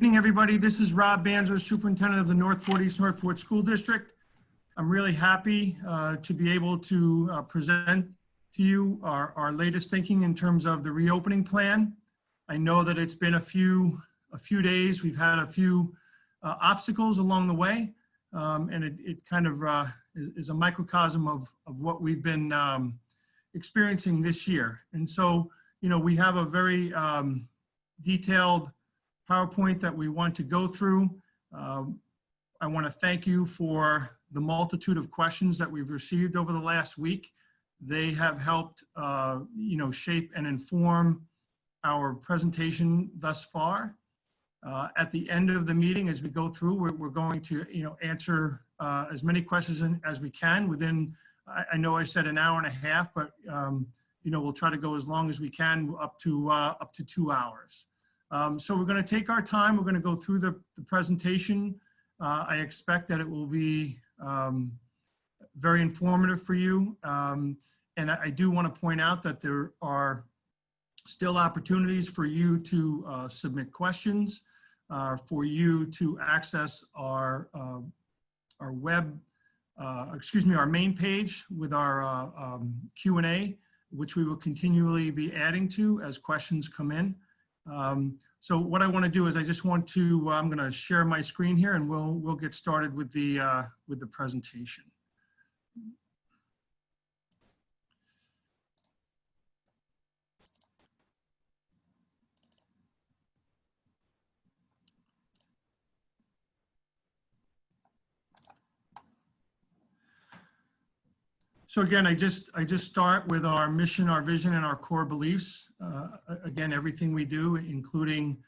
Evening, everybody. This is Rob Banzer, Superintendent of the Northport East Northport School District. I'm really happy to be able to present to you our latest thinking in terms of the reopening plan. I know that it's been a few days. We've had a few obstacles along the way, and it kind of is a microcosm of what we've been experiencing this year. And so, you know, we have a very detailed PowerPoint that we want to go through. I want to thank you for the multitude of questions that we've received over the last week. They have helped, you know, shape and inform our presentation thus far. At the end of the meeting, as we go through, we're going to, you know, answer as many questions as we can within, I know I said an hour and a half, but, you know, we'll try to go as long as we can, up to 2 hours. So we're going to take our time. We're going to go through the presentation. I expect that it will be very informative for you. And I do want to point out that there are still opportunities for you to submit questions, for you to access our web, our main page with our Q&A, which we will continually be adding to as questions come in. So what I want to do is I just want to, I'm going to share my screen here and we'll get started with the presentation. So again, I just start with our mission, our vision, and our core beliefs. Again, everything we do, including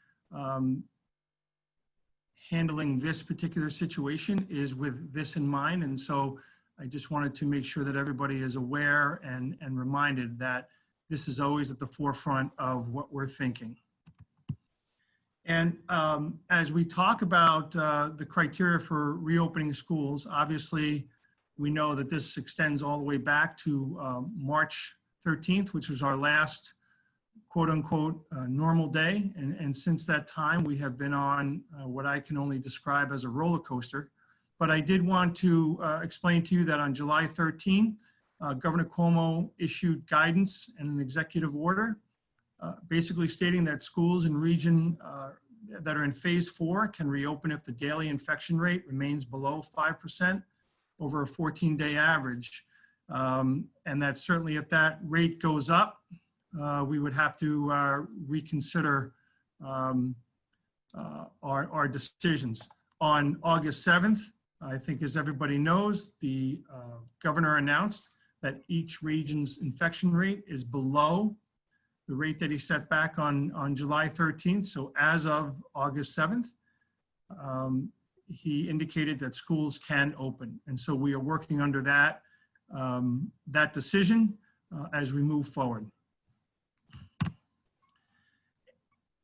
handling this particular situation, is with this in mind. And so I just wanted to make sure that everybody is aware and reminded that this is always at the forefront of what we're thinking. And as we talk about the criteria for reopening schools, obviously, we know that this extends all the way back to March 13th, which was our last quote unquote normal day. And since that time, we have been on what I can only describe as a roller coaster. But I did want to explain to you that on July 13, Governor Cuomo issued guidance and an executive order, basically stating that schools in region that are in phase 4 can reopen if the daily infection rate remains below 5%. Over a 14-day average. And that certainly if that rate goes up, we would have to reconsider our decisions. On August 7th, I think as everybody knows, the governor announced that each region's infection rate is below the rate that he set back on July 13th. So as of August 7th, he indicated that schools can open. And so we are working under that, that decision as we move forward.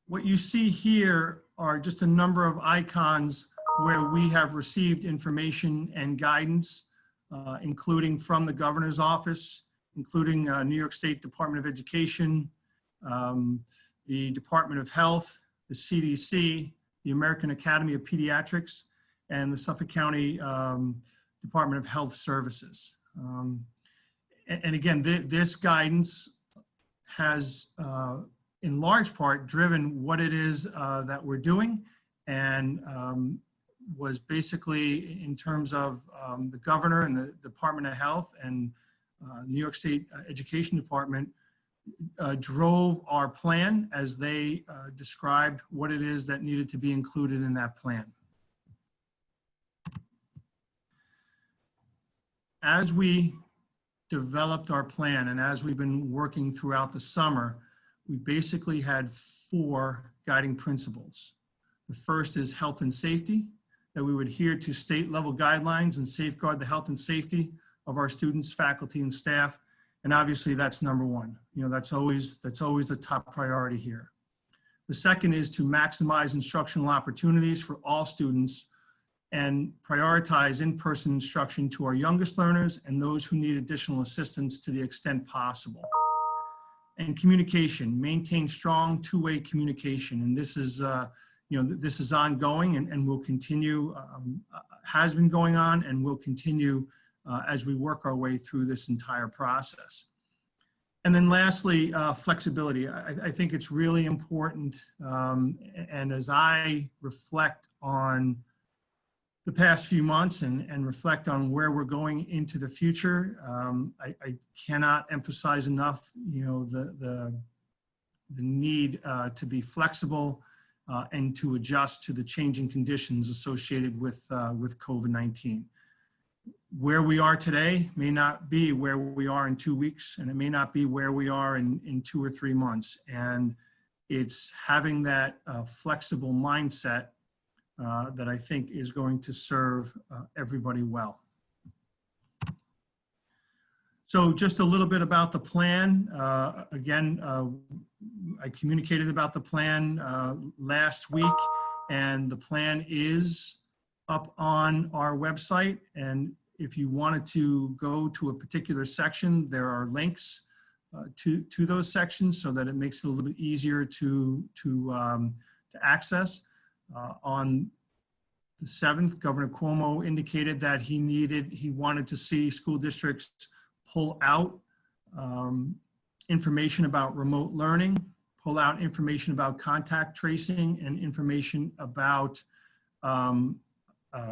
What you see here are just a number of icons where we have received information and guidance, including from the governor's office, including New York State Department of Education, the Department of Health, the CDC, the American Academy of Pediatrics, and the Suffolk County Department of Health Services. And again, this guidance has, in large part, driven what it is that we're doing, and was basically in terms of the governor and the Department of Health and New York State Education Department drove our plan as they described what it is that needed to be included in that plan. As we developed our plan and as we've been working throughout the summer, we basically had 4 guiding principles. The first is health and safety, that we would adhere to state level guidelines and safeguard the health and safety of our students, faculty, and staff. And obviously that's number 1. You know, that's always the top priority here. The second is to maximize instructional opportunities for all students and prioritize in-person instruction to our youngest learners and those who need additional assistance to the extent possible. And communication, maintain strong two-way communication. And this is, this is ongoing and will continue, has been going on and will continue as we work our way through this entire process. And then lastly, flexibility. I think it's really important, and as I reflect on the past few months and reflect on where we're going into the future, I cannot emphasize enough, the need to be flexible and to adjust to the changing conditions associated with COVID-19. Where we are today may not be where we are in 2 weeks, and it may not be where we are in 2 or 3 months. And it's having that flexible mindset that I think is going to serve everybody well. So just a little bit about the plan. Again, I communicated about the plan last week, and the plan is up on our website. And if you wanted to go to a particular section, there are links to those sections so that it makes it a little bit easier to access. On the 7th, Governor Cuomo indicated that he wanted to see school districts pull out information about remote learning, pull out information about contact tracing, and information about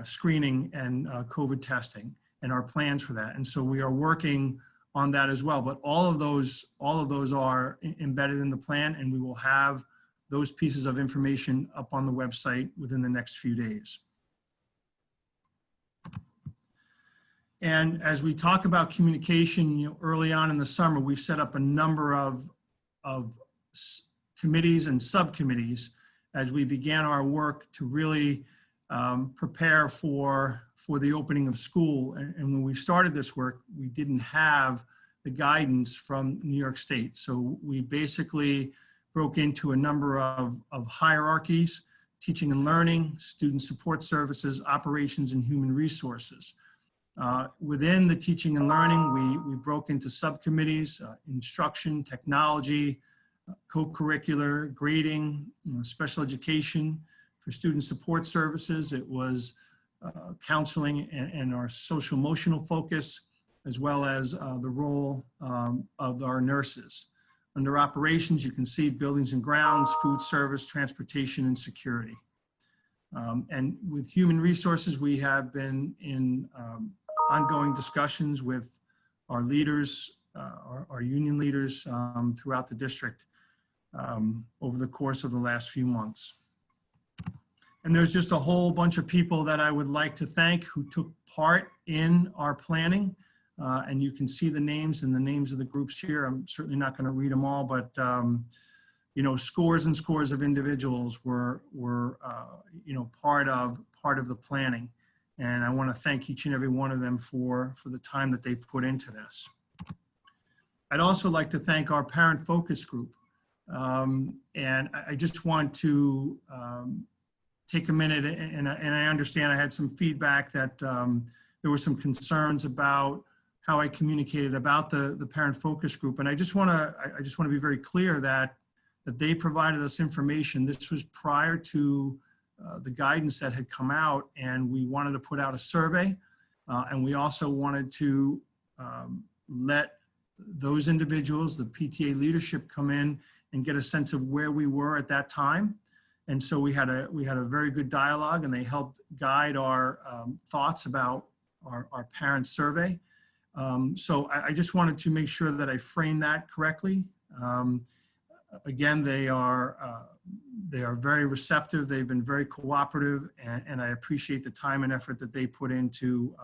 screening and COVID testing, and our plans for that. And so we are working on that as well. But all of those are embedded in the plan, and we will have those pieces of information up on the website within the next few days. And as we talk about communication, early on in the summer, we set up a number of committees and subcommittees as we began our work to really prepare for the opening of school. And when we started this work, we didn't have the guidance from New York State. So we basically broke into a number of hierarchies: teaching and learning, student support services, operations, and human resources. Within the teaching and learning, we broke into subcommittees: instruction, technology, co-curricular, grading, special education. For student support services, it was counseling and our social emotional focus, as well as the role of our nurses. Under operations, you can see buildings and grounds, food service, transportation, and security. And with human resources, we have been in ongoing discussions with our leaders, our union leaders throughout the district over the course of the last few months. And there's just a whole bunch of people that I would like to thank who took part in our planning. And you can see the names and the names of the groups here. I'm certainly not going to read them all, but scores and scores of individuals were part of the planning. And I want to thank each and every one of them for the time that they put into this. I'd also like to thank our parent focus group. And I just want to take a minute, and I understand I had some feedback that there were some concerns about how I communicated about the parent focus group. And I just want to be very clear that they provided us information. This was prior to the guidance that had come out, and we wanted to put out a survey. And we also wanted to let those individuals, the PTA leadership, come in and get a sense of where we were at that time. And so we had a very good dialogue, and they helped guide our thoughts about our parent survey. So I just wanted to make sure that I framed that correctly. Again, they are very receptive. They've been very cooperative, and I appreciate the time and effort that they put into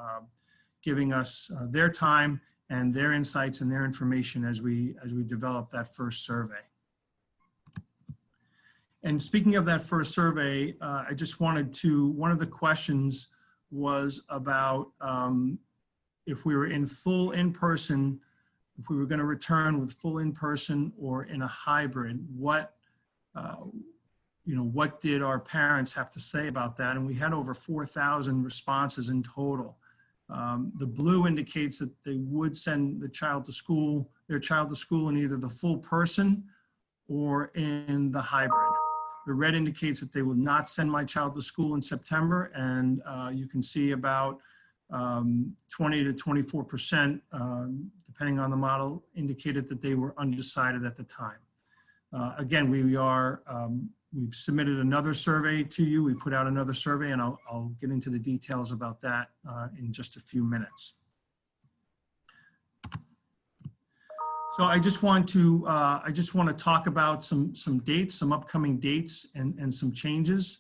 giving us their time and their insights and their information as we develop that first survey. And speaking of that first survey, I just wanted to, one of the questions was about if we were in full in-person, if we were going to return with full in-person or in a hybrid, what did our parents have to say about that? And we had over 4,000 responses in total. The blue indicates that they would send their child to school in either the full person or in the hybrid. The red indicates that they will not send my child to school in September, and you can see about 20 to 24%, depending on the model, indicated that they were undecided at the time. Again, we've submitted another survey to you. We put out another survey, and I'll get into the details about that in just a few minutes. So I just want to talk about some dates, some upcoming dates, and some changes.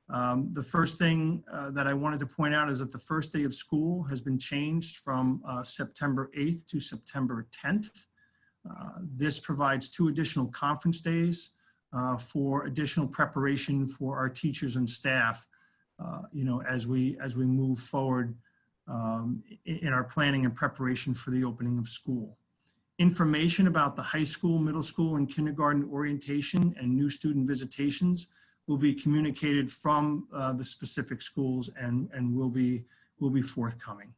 The first thing that I wanted to point out is that the first day of school has been changed from September 8th to September 10th. This provides 2 additional conference days for additional preparation for our teachers and staff, as we move forward in our planning and preparation for the opening of school. Information about the high school, middle school, and kindergarten orientation and new student visitations will be communicated from the specific schools and will be forthcoming.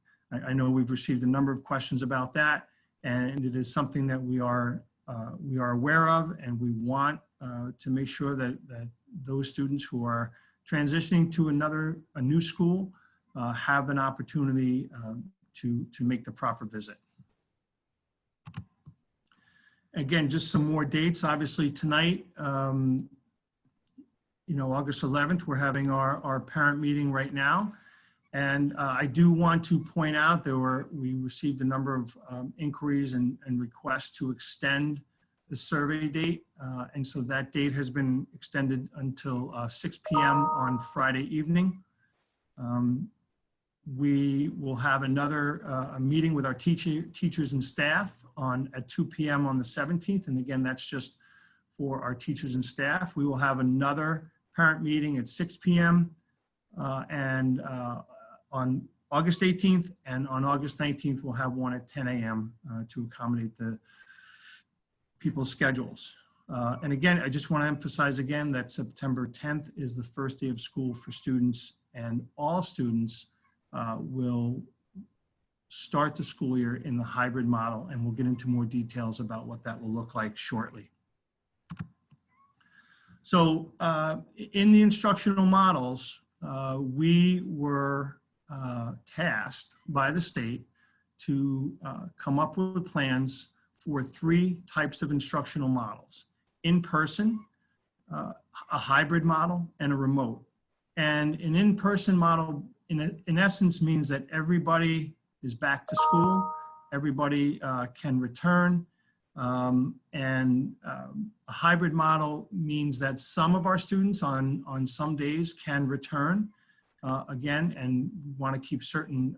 I know we've received a number of questions about that, and it is something that we are aware of, and we want to make sure that those students who are transitioning to a new school have an opportunity to make the proper visit. Again, just some more dates. Obviously tonight, August 11th, we're having our parent meeting right now. And I do want to point out we received a number of inquiries and requests to extend the survey date. And so that date has been extended until 6 p.m. on Friday evening. We will have another a meeting with our teachers and staff at 2 p.m. on the 17th. And again, that's just for our teachers and staff. We will have another parent meeting at 6 p.m. On August 18th, and on August 19th, we'll have one at 10 a.m. To accommodate the people's schedules. And again, I just want to emphasize again that September 10th is the first day of school for students, and all students will start the school year in the hybrid model, and we'll get into more details about what that will look like shortly. So in the instructional models, we were tasked by the state to come up with plans for 3 types of instructional models: in person, a hybrid model, and a remote. And an in-person model in essence means that everybody is back to school, everybody can return, and a hybrid model means that some of our students on some days can return again, and we want to keep certain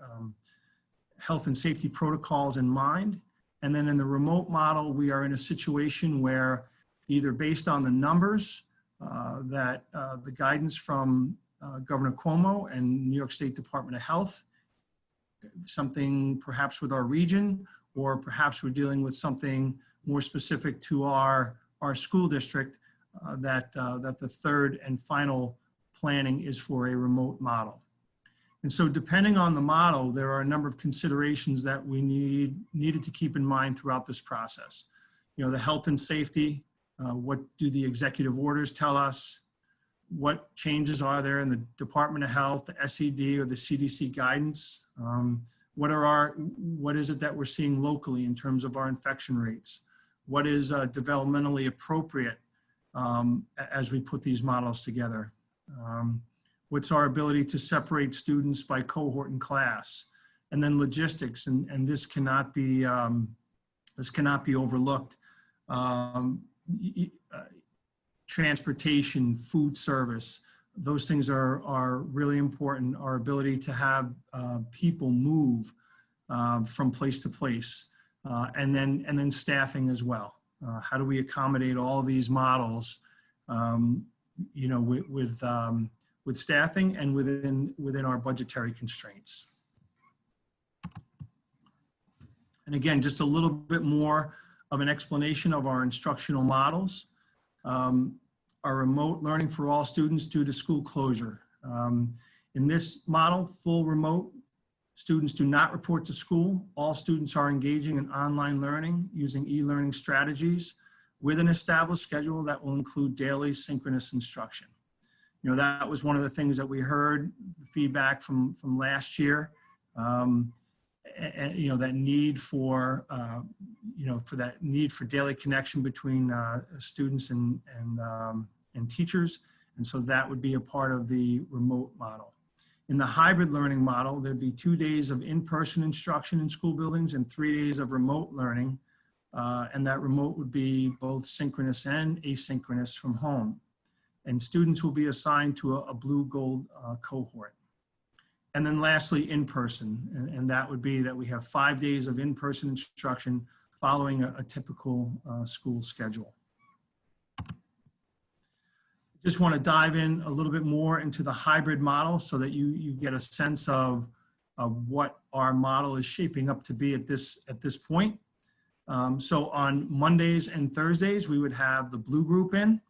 health and safety protocols in mind. And then in the remote model, we are in a situation where either based on the numbers that the guidance from Governor Cuomo and New York State Department of Health, something perhaps with our region, or perhaps we're dealing with something more specific to our school district, that the third and final planning is for a remote model. And so depending on the model, there are a number of considerations that we needed to keep in mind throughout this process. The health and safety, what do the executive orders tell us? What changes are there in the Department of Health, the SED, or the CDC guidance? What is it that we're seeing locally in terms of our infection rates? What is developmentally appropriate as we put these models together? What's our ability to separate students by cohort and class? And then logistics, and this cannot be overlooked. Transportation, food service, those things are really important. Our ability to have people move from place to place, and then staffing as well. How do we accommodate all of these models, with staffing and within our budgetary constraints? And again, just a little bit more of an explanation of our instructional models. Our remote learning for all students due to school closure. In this model, full remote, students do not report to school. All students are engaging in online learning using e-learning strategies. with an established schedule that will include daily synchronous instruction. You know, that was one of the things that we heard feedback from last year. You know, that need for, for that need for daily connection between students and teachers. And so that would be a part of the remote model. In the hybrid learning model, there'd be 2 days of in-person instruction in school buildings and 3 days of remote learning. And that remote would be both synchronous and asynchronous from home. And students will be assigned to a blue-gold cohort. And then lastly, in-person, and that would be that we have 5 days of in-person instruction following a typical school schedule. Just want to dive in a little bit more into the hybrid model so that you get a sense of what our model is shaping up to be at this point. So on Mondays and Thursdays, we would have the blue group in.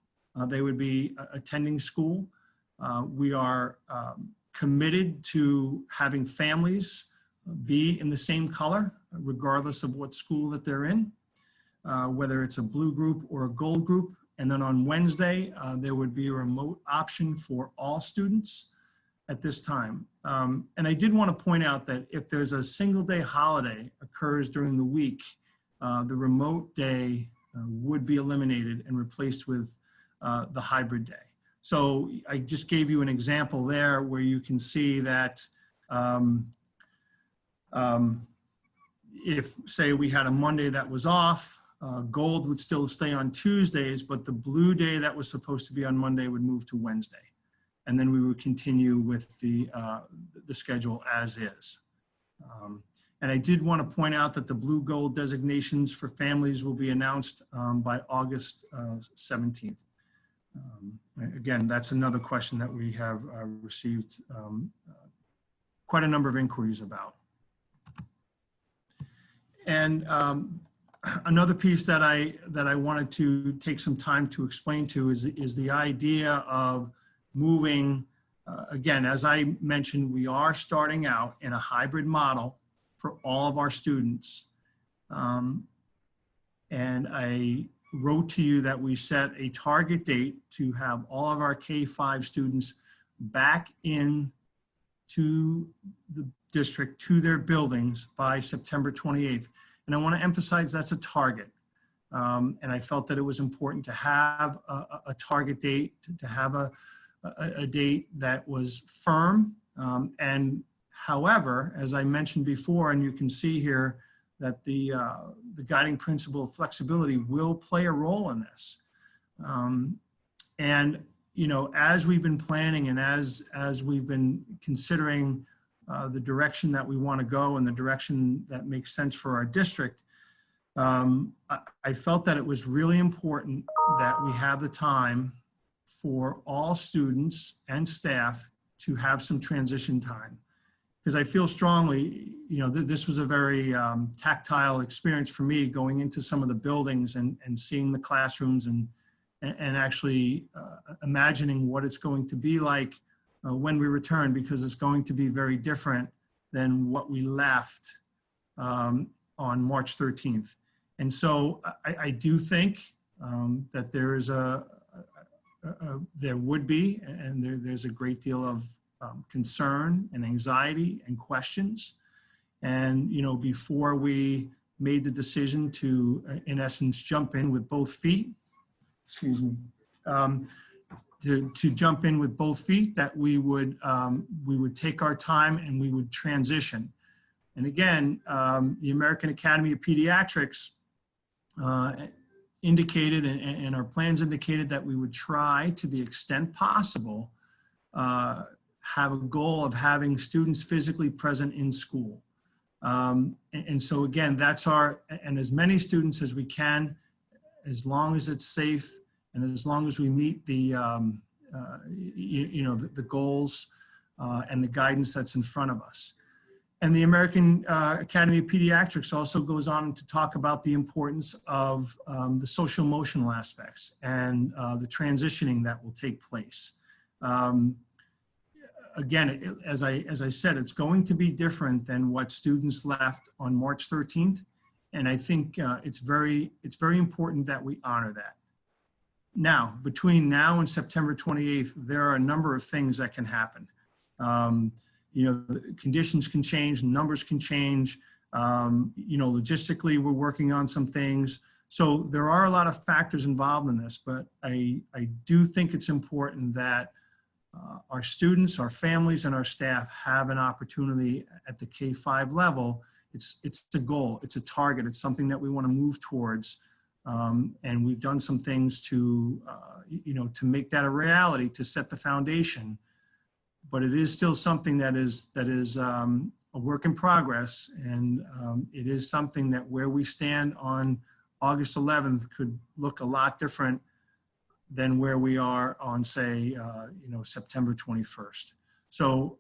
They would be attending school. We are committed to having families be in the same color, regardless of what school that they're in, whether it's a blue group or a gold group. And then on Wednesday, there would be a remote option for all students at this time. And I did want to point out that if there's a single day holiday occurs during the week, the remote day would be eliminated and replaced with the hybrid day. So I just gave you an example there where you can see that if, say, we had a Monday that was off, gold would still stay on Tuesdays, but the blue day that was supposed to be on Monday would move to Wednesday. And then we would continue with the schedule as is. And I did want to point out that the blue-gold designations for families will be announced by August 17th. Again, that's another question that we have received quite a number of inquiries about. And another piece that I wanted to take some time to explain to is the idea of moving, again, as I mentioned, we are starting out in a hybrid model for all of our students. And I wrote to you that we set a target date to have all of our K-5 students back in to the district, to their buildings by September 28th. And I want to emphasize that's a target. And I felt that it was important to have a target date, to have a date that was firm. And however, as I mentioned before, and you can see here that the guiding principle of flexibility will play a role in this. And, you know, as we've been planning and as we've been considering the direction that we want to go and the direction that makes sense for our district, I felt that it was really important that we have the time for all students and staff to have some transition time. Because I feel strongly, you know, this was a very tactile experience for me going into some of the buildings and seeing the classrooms and actually imagining what it's going to be like when we return, because it's going to be very different than what we left on March 13th. And so I do think that there is there would be, and there's a great deal of concern and anxiety and questions. And, you know, before we made the decision to, in essence, jump in with both feet, excuse me, to jump in with both feet, that we would take our time and we would transition. And again, the American Academy of Pediatrics indicated, and our plans indicated, that we would try to the extent possible have a goal of having students physically present in school. And so again, that's and as many students as we can, as long as it's safe and as long as we meet the, the goals and the guidance that's in front of us. And the American Academy of Pediatrics also goes on to talk about the importance of the social emotional aspects and the transitioning that will take place. Again, as I said, it's going to be different than what students left on March 13th. And I think it's very important that we honor that. Now, between now and September 28th, there are a number of things that can happen. Conditions can change, numbers can change. Logistically, we're working on some things. So there are a lot of factors involved in this, but I do think it's important that our students, our families, and our staff have an opportunity at the K-5 level. It's a goal, it's a target, it's something that we want to move towards. And we've done some things to make that a reality, to set the foundation. But it is still something that is a work in progress, and it is something that where we stand on August 11th could look a lot different than where we are on, say, September 21st. So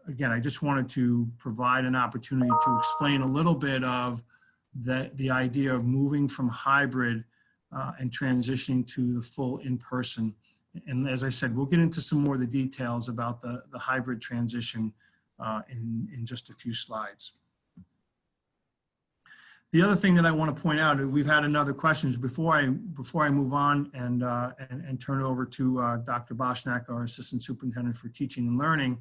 again, I just wanted to provide an opportunity to explain a little bit of the idea of moving from hybrid and transitioning to the full in-person. And as I said, we'll get into some more of the details about the hybrid transition in just a few slides. The other thing that I want to point out, we've had another questions before I move on and turn it over to Dr. Boschnack, our Assistant Superintendent for Teaching and Learning.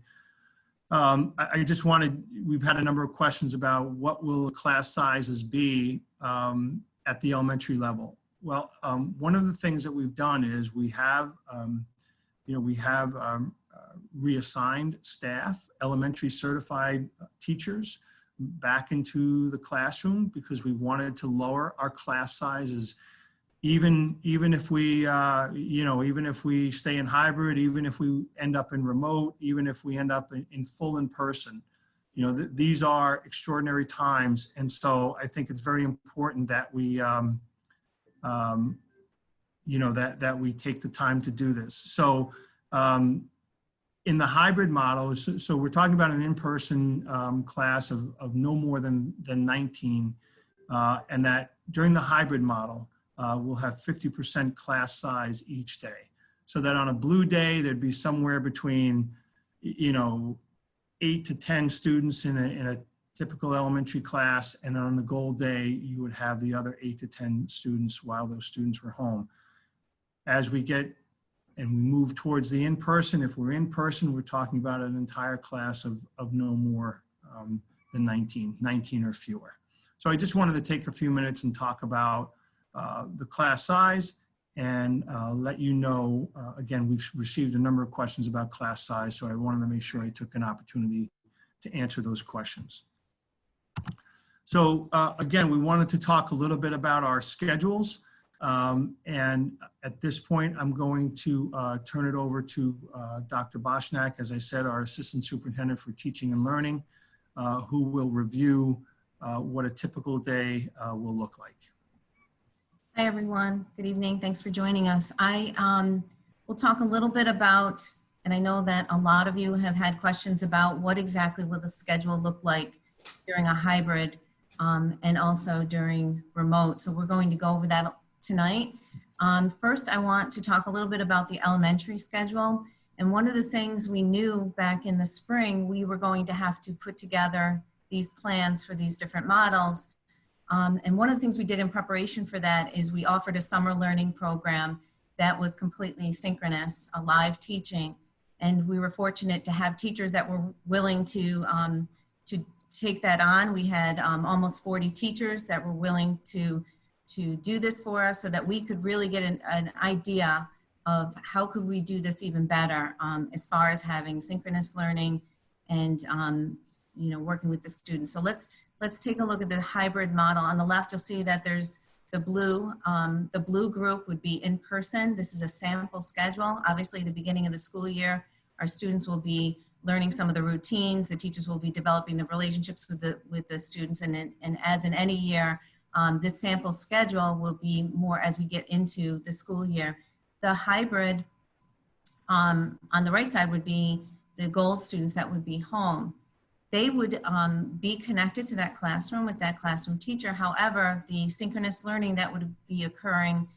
We've had a number of questions about what will class sizes be at the elementary level. Well, one of the things that we've done is we have reassigned staff, elementary certified teachers back into the classroom because we wanted to lower our class sizes, even if we stay in hybrid, even if we end up in remote, even if we end up in full in person. These are extraordinary times, and so I think it's very important that we that we take the time to do this. So in the hybrid model, so we're talking about an in-person class of no more than 19, and that during the hybrid model, we'll have 50% class size each day. So that on a blue day, there'd be somewhere between, 8 to 10 students in a typical elementary class, and on the gold day, you would have the other 8 to 10 students while those students were home. As we get and we move towards the in-person, if we're in person, we're talking about an entire class of no more than 19 or fewer. So I just wanted to take a few minutes and talk about the class size and let you know, again, we've received a number of questions about class size, so I wanted to make sure I took an opportunity to answer those questions. So again, we wanted to talk a little bit about our schedules. And at this point, I'm going to turn it over to Dr. Boschnack, as I said, our Assistant Superintendent for Teaching and Learning, who will review what a typical day will look like. Hi, everyone. Good evening. Thanks for joining us. I will talk a little bit about, and I know that a lot of you have had questions about what exactly will the schedule look like during a hybrid and also during remote. So we're going to go over that tonight. First, I want to talk a little bit about the elementary schedule. And one of the things we knew back in the spring, we were going to have to put together these plans for these different models. And one of the things we did in preparation for that is we offered a summer learning program that was completely synchronous, a live teaching. And we were fortunate to have teachers that were willing to take that on. We had almost 40 teachers that were willing to do this for us so that we could really get an idea of how could we do this even better as far as having synchronous learning and working with the students. So let's take a look at the hybrid model. On the left, you'll see that there's the blue. The blue group would be in person. This is a sample schedule. Obviously, the beginning of the school year, our students will be learning some of the routines. The teachers will be developing the relationships with the students, and as in any year, this sample schedule will be more as we get into the school year. The hybrid on the right side would be the gold students that would be home. They would be connected to that classroom with that classroom teacher. However, the synchronous learning that would be occurring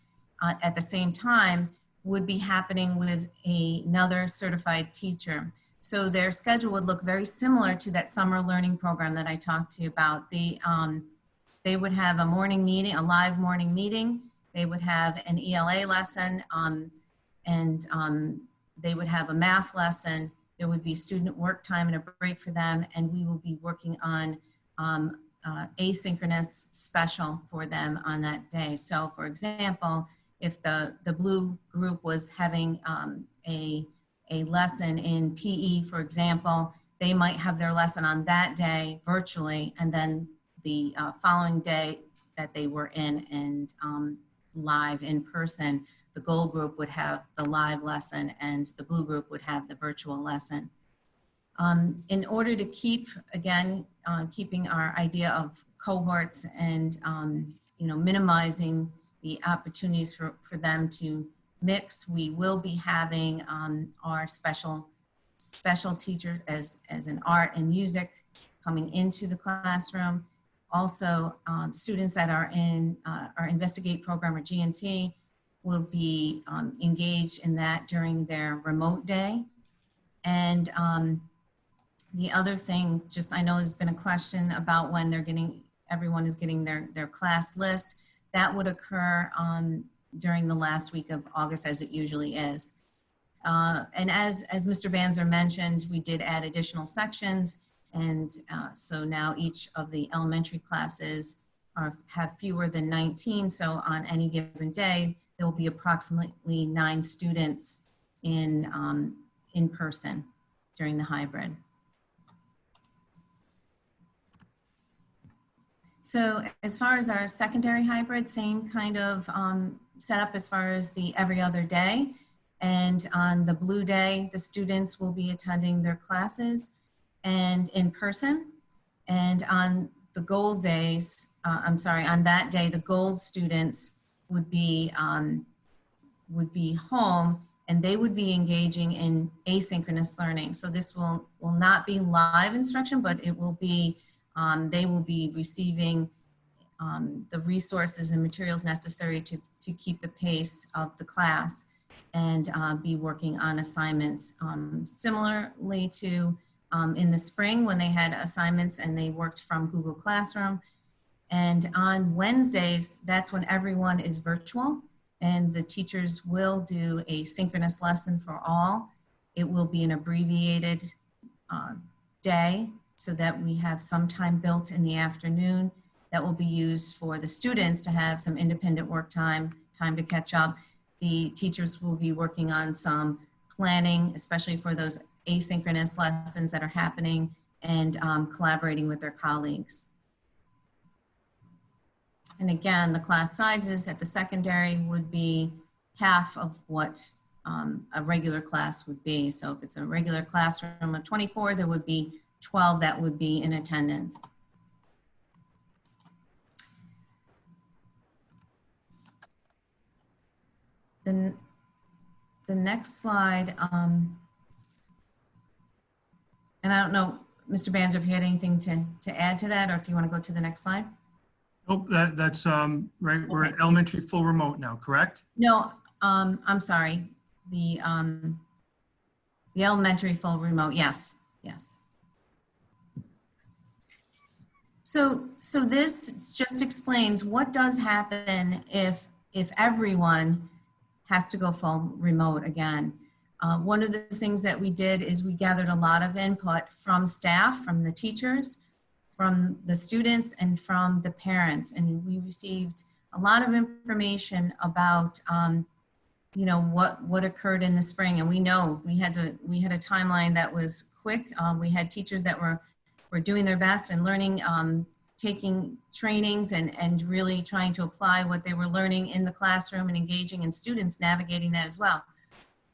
at the same time would be happening with another certified teacher. So their schedule would look very similar to that summer learning program that I talked to you about. They they would have a morning meeting, a live morning meeting. They would have an ELA lesson, and they would have a math lesson. There would be student work time and a break for them, and we will be working on asynchronous special for them on that day. So for example, if the blue group was having a lesson in PE, for example, they might have their lesson on that day virtually, and then the following day that they were in and live in person, the gold group would have the live lesson and the blue group would have the virtual lesson. In order to keep, again, keeping our idea of cohorts and minimizing the opportunities for them to mix, we will be having our special teacher as an art and music coming into the classroom. Also, students that are in our Investigate program or G&T will be engaged in that during their remote day. And the other thing, just I know there's been a question about when everyone is getting their class list. That would occur during the last week of August, as it usually is. And as Mr. Banzer mentioned, we did add additional sections. And so now each of the elementary classes have fewer than 19. So on any given day, there will be approximately 9 students in person during the hybrid. So as far as our secondary hybrid, same kind of setup as far as the every other day. And on the blue day, the students will be attending their classes and in person. And on the gold days, on that day, the gold students would be home, and they would be engaging in asynchronous learning. So this will not be live instruction, but it will be, they will be receiving the resources and materials necessary to keep the pace of the class and be working on assignments. Similarly to in the spring when they had assignments and they worked from Google Classroom. And on Wednesdays, that's when everyone is virtual and the teachers will do a synchronous lesson for all. It will be an abbreviated day so that we have some time built in the afternoon that will be used for the students to have some independent work time to catch up. The teachers will be working on some planning, especially for those asynchronous lessons that are happening, and collaborating with their colleagues. And again, the class sizes at the secondary would be half of what a regular class would be. So if it's a regular classroom of 24, there would be 12 that would be in attendance. Then the next slide, and I don't know, Mr. Banzer, if you had anything to add to that, or if you want to go to the next slide. Nope, that's right. We're Okay. at elementary full remote now, correct? No, I'm sorry. The elementary full remote, yes. So this just explains what does happen if everyone has to go full remote again. One of the things that we did is we gathered a lot of input from staff, from the teachers, from the students, and from the parents. And we received a lot of information about, what occurred in the spring. And we know we had a timeline that was quick. We had teachers that were doing their best and learning, taking trainings and really trying to apply what they were learning in the classroom and engaging in students navigating that as well.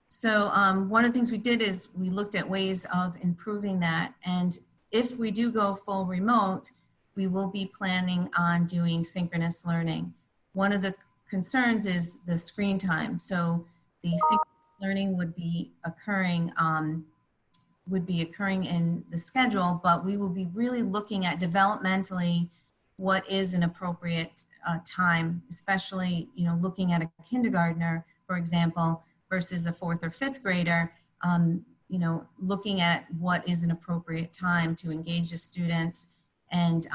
So one of the things we did is we looked at ways of improving that. And if we do go full remote, we will be planning on doing synchronous learning. One of the concerns is the screen time. So the synchronous learning would be occurring in the schedule, but we will be really looking at developmentally what is an appropriate time, especially looking at a kindergartner, for example, versus a 4th or 5th grader, looking at what is an appropriate time to engage the students and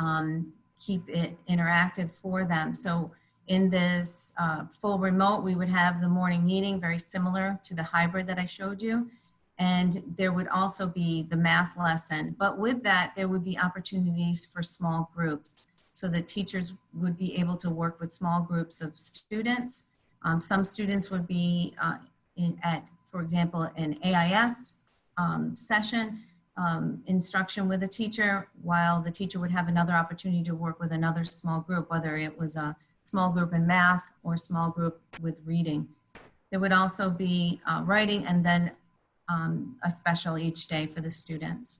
keep it interactive for them. So in this full remote, we would have the morning meeting very similar to the hybrid that I showed you. And there would also be the math lesson. But with that, there would be opportunities for small groups. So the teachers would be able to work with small groups of students. Some students would be for example, an AIS session, instruction with a teacher, while the teacher would have another opportunity to work with another small group, whether it was a small group in math or a small group with reading. There would also be writing and then a special each day for the students.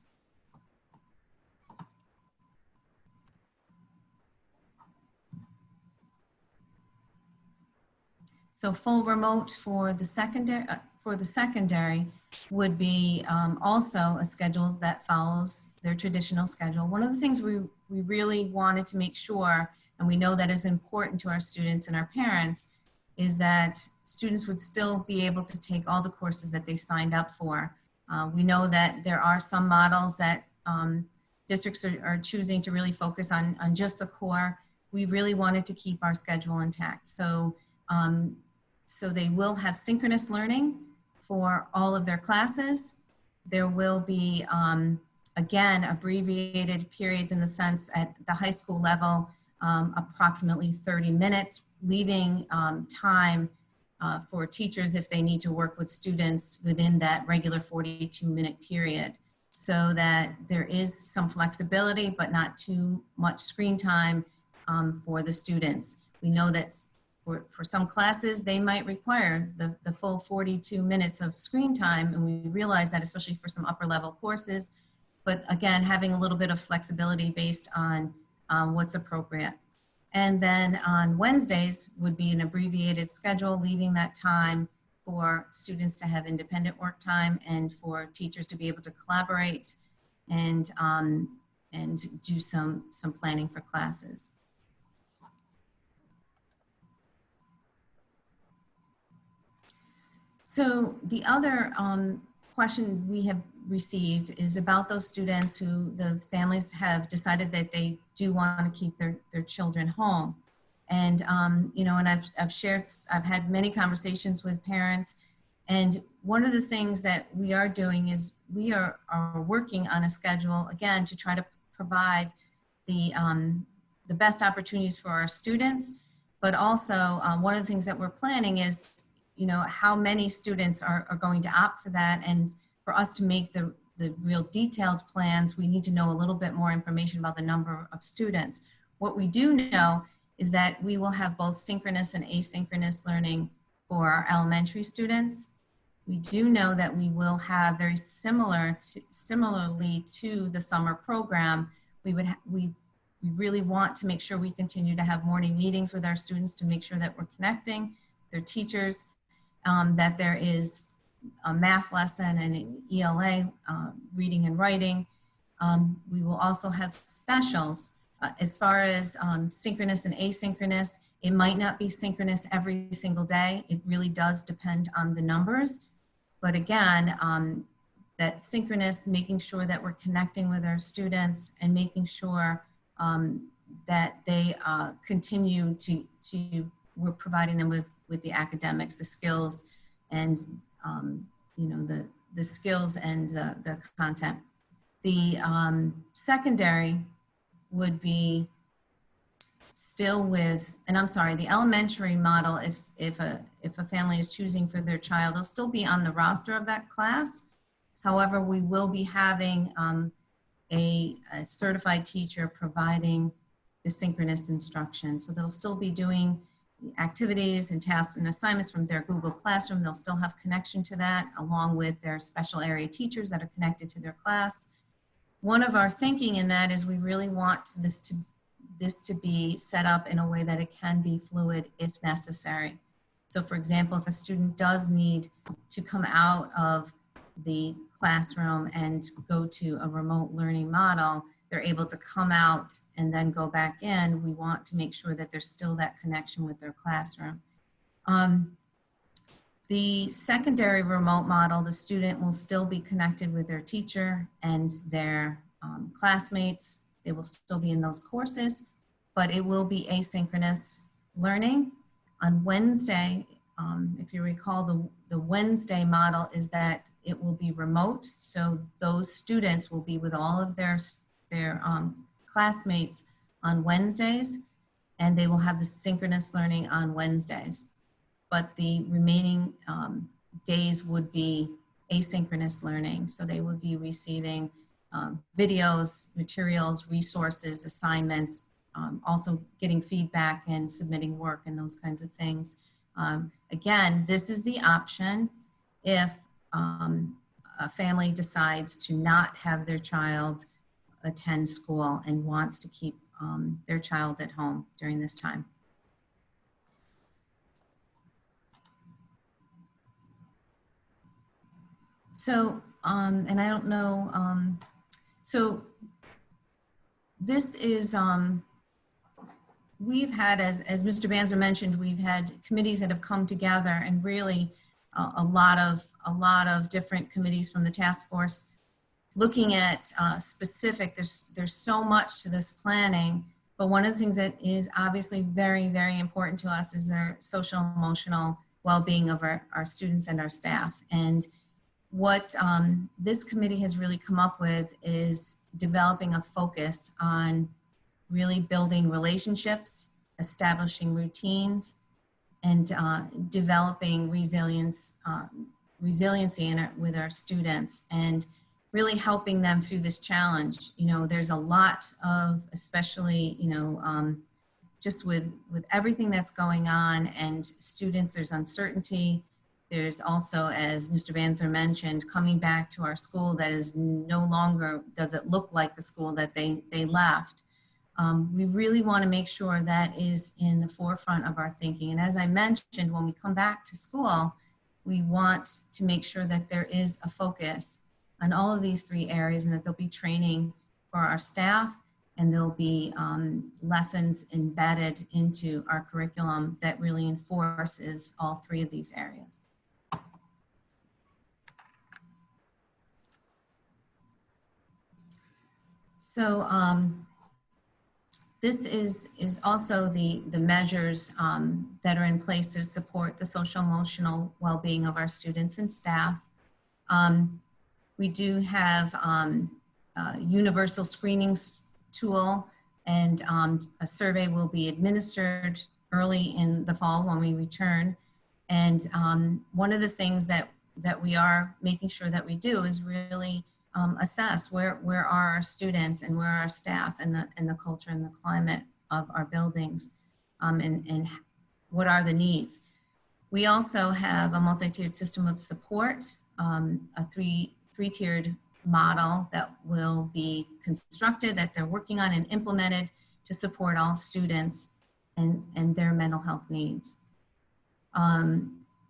So full remote for the secondary would be also a schedule that follows their traditional schedule. One of the things we really wanted to make sure, and we know that is important to our students and our parents, is that students would still be able to take all the courses that they signed up for. We know that there are some models that districts are choosing to really focus on just the core. We really wanted to keep our schedule intact. So, so they will have synchronous learning for all of their classes. There will be, again, abbreviated periods in the sense at the high school level, approximately 30 minutes, leaving time for teachers if they need to work with students within that regular 42-minute period, so that there is some flexibility, but not too much screen time for the students. We know that for some classes, they might require the full 42 minutes of screen time, and we realize that especially for some upper level courses, but again, having a little bit of flexibility based on what's appropriate. And then on Wednesdays would be an abbreviated schedule, leaving that time for students to have independent work time and for teachers to be able to collaborate and do some planning for classes. So the other question we have received is about those students who the families have decided that they do want to keep their children home. And, you know, and I've had many conversations with parents, and one of the things that we are doing is we are working on a schedule, again, to try to provide the best opportunities for our students, but also one of the things that we're planning is, you know, how many students are going to opt for that. And for us to make the real detailed plans, we need to know a little bit more information about the number of students. What we do know is that we will have both synchronous and asynchronous learning for our elementary students. We do know that we will have very similarly to the summer program, we really want to make sure we continue to have morning meetings with our students to make sure that we're connecting their teachers, that there is a math lesson and an ELA, reading and writing. We will also have specials. As far as synchronous and asynchronous, it might not be synchronous every single day. It really does depend on the numbers. But again, that synchronous, making sure that we're connecting with our students and making sure that they continue we're providing them with the academics, the skills, and you know, the skills and the content. The secondary would be still with, and I'm sorry, the elementary model, if a family is choosing for their child, they'll still be on the roster of that class. However, we will be having a certified teacher providing the synchronous instruction. So they'll still be doing activities and tasks and assignments from their Google Classroom. They'll still have connection to that, along with their special area teachers that are connected to their class. One of our thinking in that is we really want this to be set up in a way that it can be fluid if necessary. So for example, if a student does need to come out of the classroom and go to a remote learning model, they're able to come out and then go back in. We want to make sure that there's still that connection with their classroom. The secondary remote model, the student will still be connected with their teacher and their classmates. They will still be in those courses. but it will be asynchronous learning. On Wednesday, if you recall, the Wednesday model is that it will be remote. So those students will be with all of their classmates on Wednesdays, and they will have the synchronous learning on Wednesdays. But the remaining days would be asynchronous learning. So they would be receiving videos, materials, resources, assignments, also getting feedback and submitting work and those kinds of things. Again, this is the option if a family decides to not have their child attend school and wants to keep their child at home during this time. So, and I don't know, so this is, we've had, as Mr. Banzer mentioned, we've had committees that have come together, and really a lot of different committees from the task force looking at specific, there's so much to this planning, but one of the things that is obviously very, very important to us is their social emotional well-being of our students and our staff. And what this committee has really come up with is developing a focus on really building relationships, establishing routines, and developing resiliency with our students, and really helping them through this challenge. You know, there's a lot of, especially, you know, just with everything that's going on, and students, there's uncertainty. There's also, as Mr. Banzer mentioned, coming back to our school that is no longer, does it look like the school that they left. We really want to make sure that is in the forefront of our thinking. And as I mentioned, when we come back to school, we want to make sure that there is a focus on all of these three areas, and that there'll be training for our staff, and there'll be lessons embedded into our curriculum that really enforces all three of these areas. So this is also the measures that are in place to support the social emotional well-being of our students and staff. We do have a universal screening tool, and a survey will be administered early in the fall when we return. And one of the things that we are making sure that we do is really assess where are our students and where are our staff, and the culture and the climate of our buildings, and what are the needs. We also have a multi-tiered system of support, a three-tiered model that will be constructed, that they're working on and implemented to support all students and their mental health needs.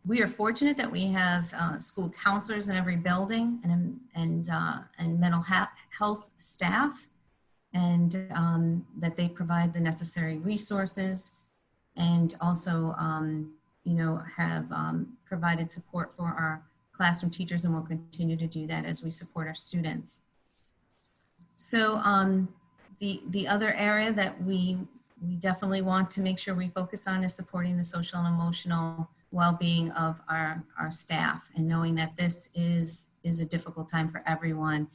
We are fortunate that we have school counselors in every building, and mental health staff, and that they provide the necessary resources, and also you know, have provided support for our classroom teachers, and will continue to do that as we support our students. So the other area that we definitely want to make sure we focus on is supporting the social and emotional well-being of our staff, and knowing that this is a difficult time for everyone.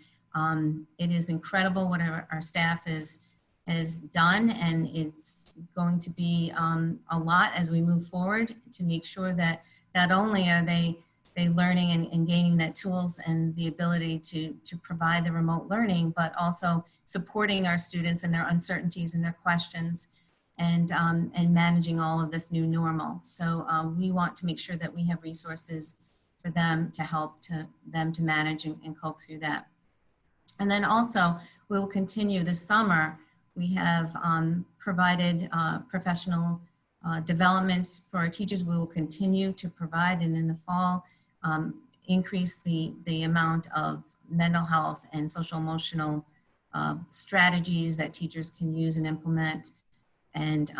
It is incredible what our staff has done, and it's going to be a lot as we move forward to make sure that not only are they learning and gaining that tools and the ability to provide the remote learning, but also supporting our students and their uncertainties and their questions, and managing all of this new normal. So we want to make sure that we have resources for them to help them to manage and cope through that. And then also, we will continue this summer. We have provided professional development for our teachers. We will continue to provide, and in the fall, increase the amount of mental health and social emotional strategies that teachers can use and implement, and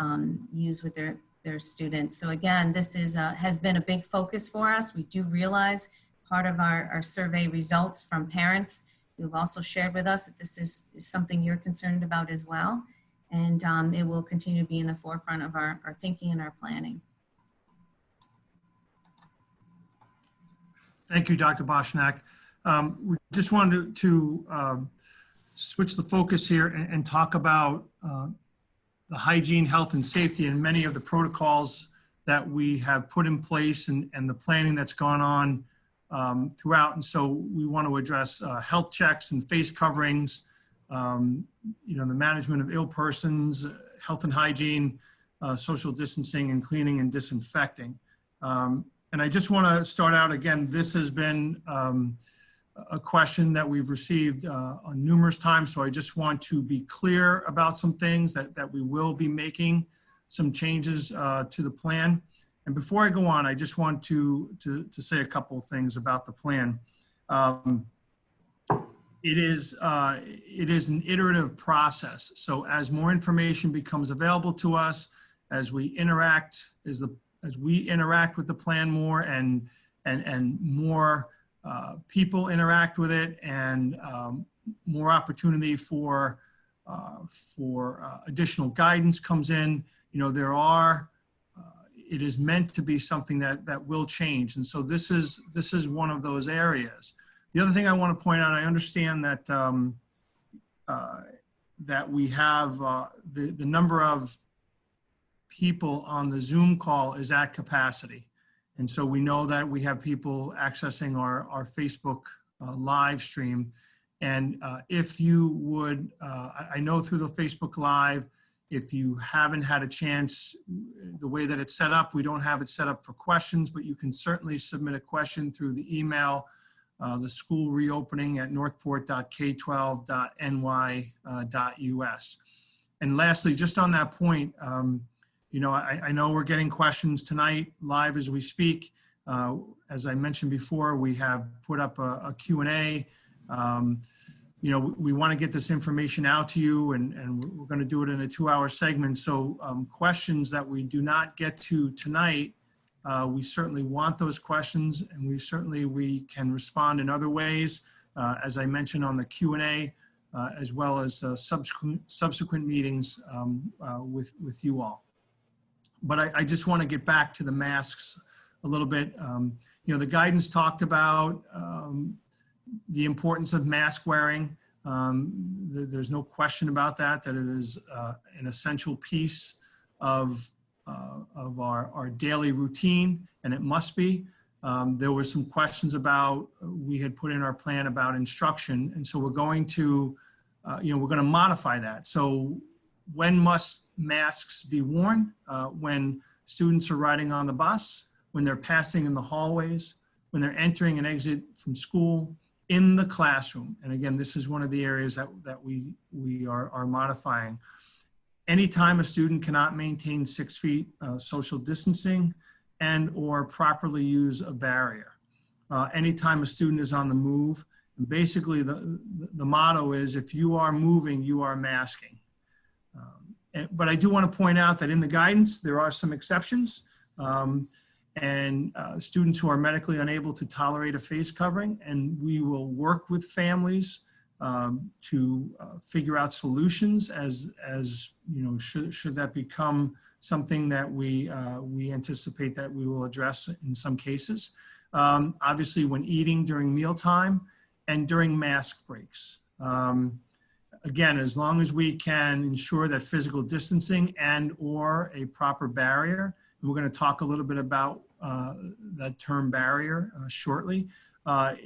use with their students. So again, this is has been a big focus for us. We do realize part of our survey results from parents who've also shared with us that this is something you're concerned about as well. and it will continue to be in the forefront of our thinking and our planning. Thank you, Dr. Boschnack. We just wanted to switch the focus here and talk about the hygiene, health, and safety, and many of the protocols that we have put in place and the planning that's gone on throughout. And so we want to address health checks and face coverings, the management of ill persons, health and hygiene, social distancing, and cleaning and disinfecting. And I just want to start out again, this has been a question that we've received on numerous times. So I just want to be clear about some things that we will be making some changes to the plan. And before I go on, I just want to say a couple of things about the plan. It is an iterative process. So as more information becomes available to us, as we interact with the plan more and more people interact with it, and more opportunity for additional guidance comes in, it is meant to be something that will change. And so this is one of those areas. The other thing I want to point out, I understand that that we have the number of people on the Zoom call is at capacity. And so we know that we have people accessing our Facebook live stream. And if you would, I know through the Facebook Live, if you haven't had a chance, the way that it's set up, we don't have it set up for questions, but you can certainly submit a question through the email, the school reopening at northport.k12.ny.us. And lastly, just on that point, I know we're getting questions tonight live as we speak. As I mentioned before, we have put up a Q&A. We want to get this information out to you, and we're going to do it in a 2-hour segment. So questions that we do not get to tonight, we certainly want those questions, and we can respond in other ways, as I mentioned on the Q&A, as well as subsequent meetings with you all. But I just want to get back to the masks a little bit. The guidance talked about the importance of mask wearing. There's no question about that it is an essential piece of our daily routine, and it must be. There were some questions we had put in our plan about instruction, and so we're going to modify that. So when must masks be worn? When students are riding on the bus, when they're passing in the hallways, when they're entering and exit from school, in the classroom. And again, this is one of the areas that we are modifying. Anytime a student cannot maintain 6 feet social distancing and or properly use a barrier. Anytime a student is on the move, and basically the motto is, if you are moving, you are masking. But I do want to point out that in the guidance, there are some exceptions. Students who are medically unable to tolerate a face covering, and we will work with families to figure out solutions as should that become something that we anticipate that we will address in some cases. Obviously, when eating during mealtime and during mask breaks. Again, as long as we can ensure that physical distancing and or a proper barrier, and we're going to talk a little bit about that term barrier shortly,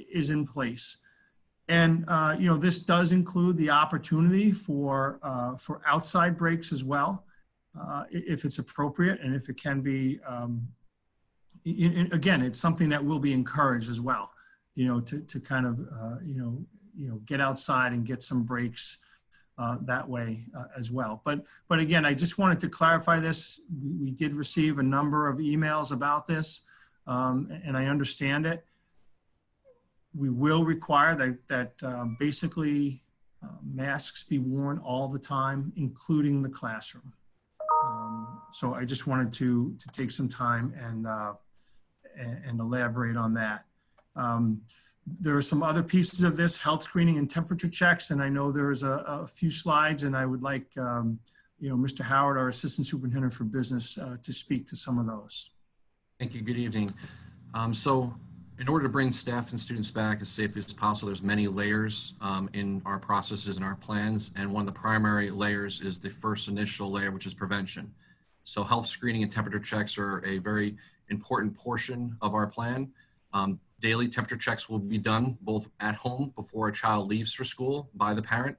is in place. And this does include the opportunity for outside breaks as well, if it's appropriate and if it can be. Again, it's something that will be encouraged as well, to kind of get outside and get some breaks that way as well. But again, I just wanted to clarify this. We did receive a number of emails about this, and I understand it. We will require that basically masks be worn all the time, including the classroom. So I just wanted to take some time and elaborate on that. There are some other pieces of this, health screening and temperature checks, and I know there's a few slides, and I would like Mr. Howard, our Assistant Superintendent for Business, to speak to some of those. Thank you. Good evening. So in order to bring staff and students back as safely as possible, there's many layers in our processes and our plans. And one of the primary layers is the first initial layer, which is prevention. So health screening and temperature checks are a very important portion of our plan. Daily temperature checks will be done both at home before a child leaves for school by the parent.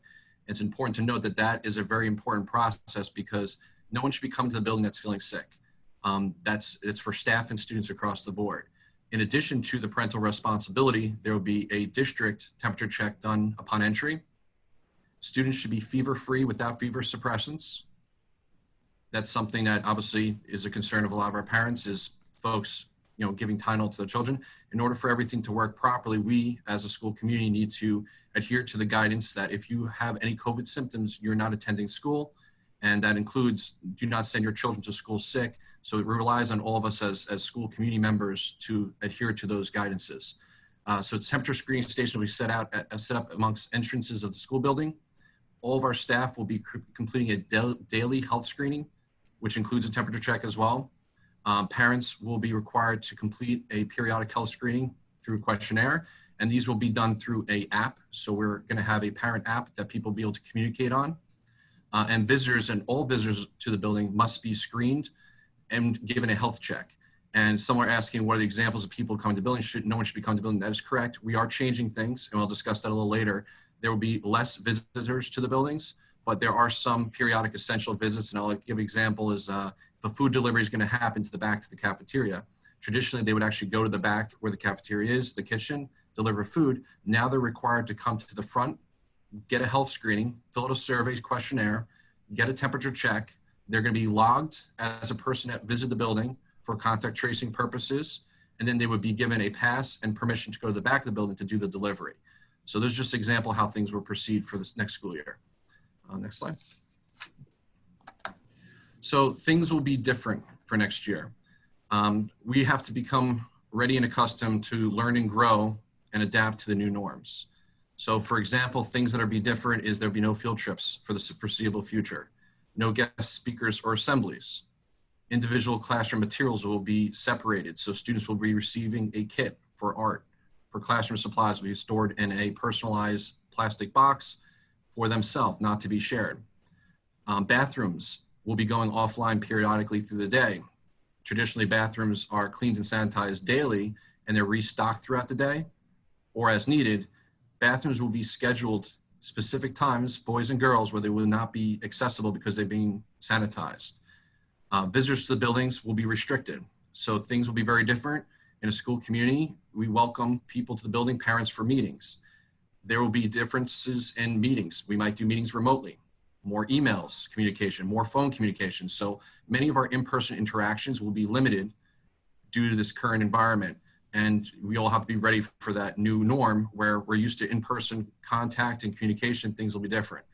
It's important to note that that is a very important process because no one should be coming to the building that's feeling sick. It's for staff and students across the board. In addition to the parental responsibility, there will be a district temperature check done upon entry. Students should be fever-free without fever suppressants. That's something that obviously is a concern of a lot of our parents is folks, giving Tylenol to their children. In order for everything to work properly, we as a school community need to adhere to the guidance that if you have any COVID symptoms, you're not attending school. And that includes, do not send your children to school sick. So it relies on all of us as school community members to adhere to those guidances. So temperature screening station will be set up amongst entrances of the school building. All of our staff will be completing a daily health screening, which includes a temperature check as well. Parents will be required to complete a periodic health screening through a questionnaire, and these will be done through an app. So we're going to have a parent app that people will be able to communicate on. And visitors and all visitors to the building must be screened and given a health check. And some are asking, what are the examples of people coming to the building? No one should be coming to the building. That is correct. We are changing things, and we'll discuss that a little later. There will be less visitors to the buildings, but there are some periodic essential visits. And I'll give an example is if a food delivery is going to happen to the back to the cafeteria. Traditionally, they would actually go to the back where the cafeteria is, the kitchen, deliver food. Now they're required to come to the front, get a health screening, fill out a survey questionnaire, get a temperature check. They're going to be logged as a person that visited the building for contact tracing purposes. And then they would be given a pass and permission to go to the back of the building to do the delivery. So there's just an example how things will proceed for this next school year. Next slide. So things will be different for next year. We have to become ready and accustomed to learn and grow and adapt to the new norms. So for example, things that will be different is there'll be no field trips for the foreseeable future, no guest speakers or assemblies. Individual classroom materials will be separated. So students will be receiving a kit for art. For classroom supplies will be stored in a personalized plastic box for themselves, not to be shared. Bathrooms will be going offline periodically through the day. Traditionally, bathrooms are cleaned and sanitized daily and they're restocked throughout the day, or as needed. Bathrooms will be scheduled specific times, boys and girls, where they will not be accessible because they're being sanitized. Visitors to the buildings will be restricted. So things will be very different. In a school community, we welcome people to the building, parents for meetings. There will be differences in meetings. We might do meetings remotely, more emails communication, more phone communication. So many of our in-person interactions will be limited due to this current environment. And we all have to be ready for that new norm where we're used to in-person contact and communication. Things will be different,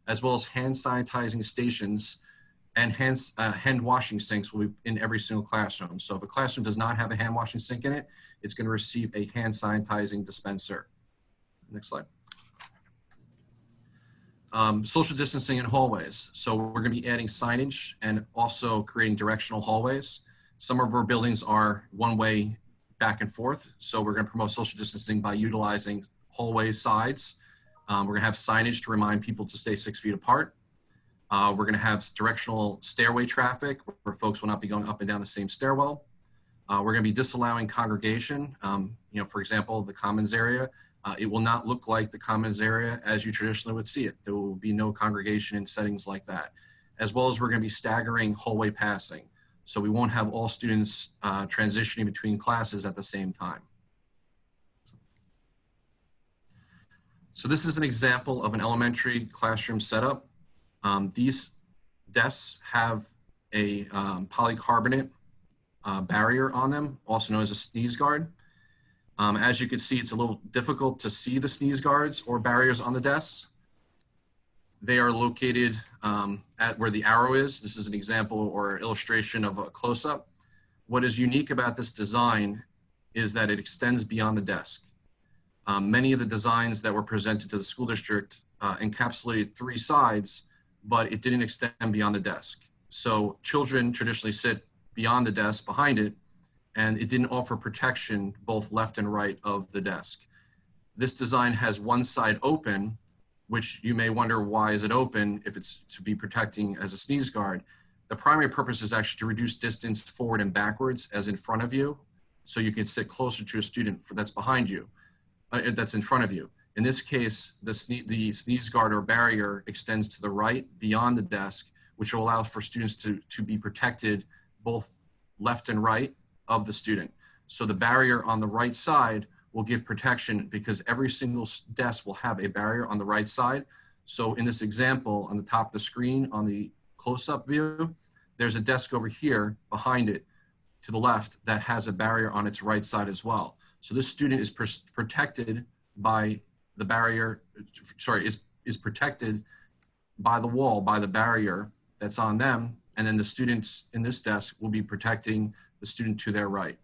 as well as hand sanitizing stations and hand washing sinks will be in every single classroom. So if a classroom does not have a hand washing sink in it, it's going to receive a hand sanitizing dispenser. Next slide. Social distancing in hallways. So we're going to be adding signage and also creating directional hallways. Some of our buildings are one-way back and forth. So we're going to promote social distancing by utilizing hallway sides. We're going to have signage to remind people to stay 6 feet apart. We're going to have directional stairway traffic where folks will not be going up and down the same stairwell. We're going to be disallowing congregation. For example, the commons area. It will not look like the commons area as you traditionally would see it. There will be no congregation in settings like that. As well as we're going to be staggering hallway passing. So we won't have all students transitioning between classes at the same time. So this is an example of an elementary classroom setup. These desks have a polycarbonate barrier on them, also known as a sneeze guard. As you can see, it's a little difficult to see the sneeze guards or barriers on the desks. They are located at where the arrow is. This is an example or illustration of a close-up. What is unique about this design is that it extends beyond the desk. Many of the designs that were presented to the school district encapsulated 3 sides but it didn't extend beyond the desk. So children traditionally sit beyond the desk, behind it, and it didn't offer protection both left and right of the desk. This design has one side open, which you may wonder, why is it open if it's to be protecting as a sneeze guard? The primary purpose is actually to reduce distance forward and backwards as in front of you, so you can sit closer to a student that's behind you, that's in front of you. In this case, the sneeze guard or barrier extends to the right beyond the desk, which will allow for students to be protected both left and right of the student. So the barrier on the right side will give protection because every single desk will have a barrier on the right side. So in this example, on the top of the screen, on the close-up view, there's a desk over here behind it to the left that has a barrier on its right side as well. So this student is protected by the barrier, is protected by the wall, by the barrier that's on them. And then the students in this desk will be protecting the student to their right.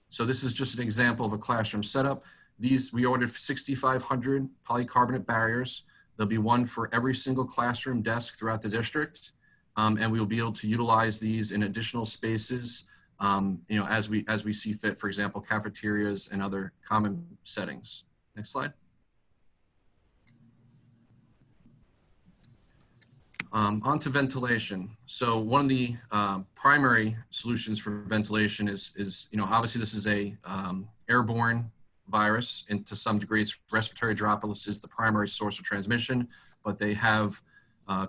So this is just an example of a classroom setup. We ordered 6,500 polycarbonate barriers. There'll be one for every single classroom desk throughout the district. And we will be able to utilize these in additional spaces, as we see fit, for example, cafeterias and other common settings. Next slide. On to ventilation. So one of the primary solutions for ventilation is obviously this is a airborne virus, and to some degree it's respiratory droplets is the primary source of transmission, but they have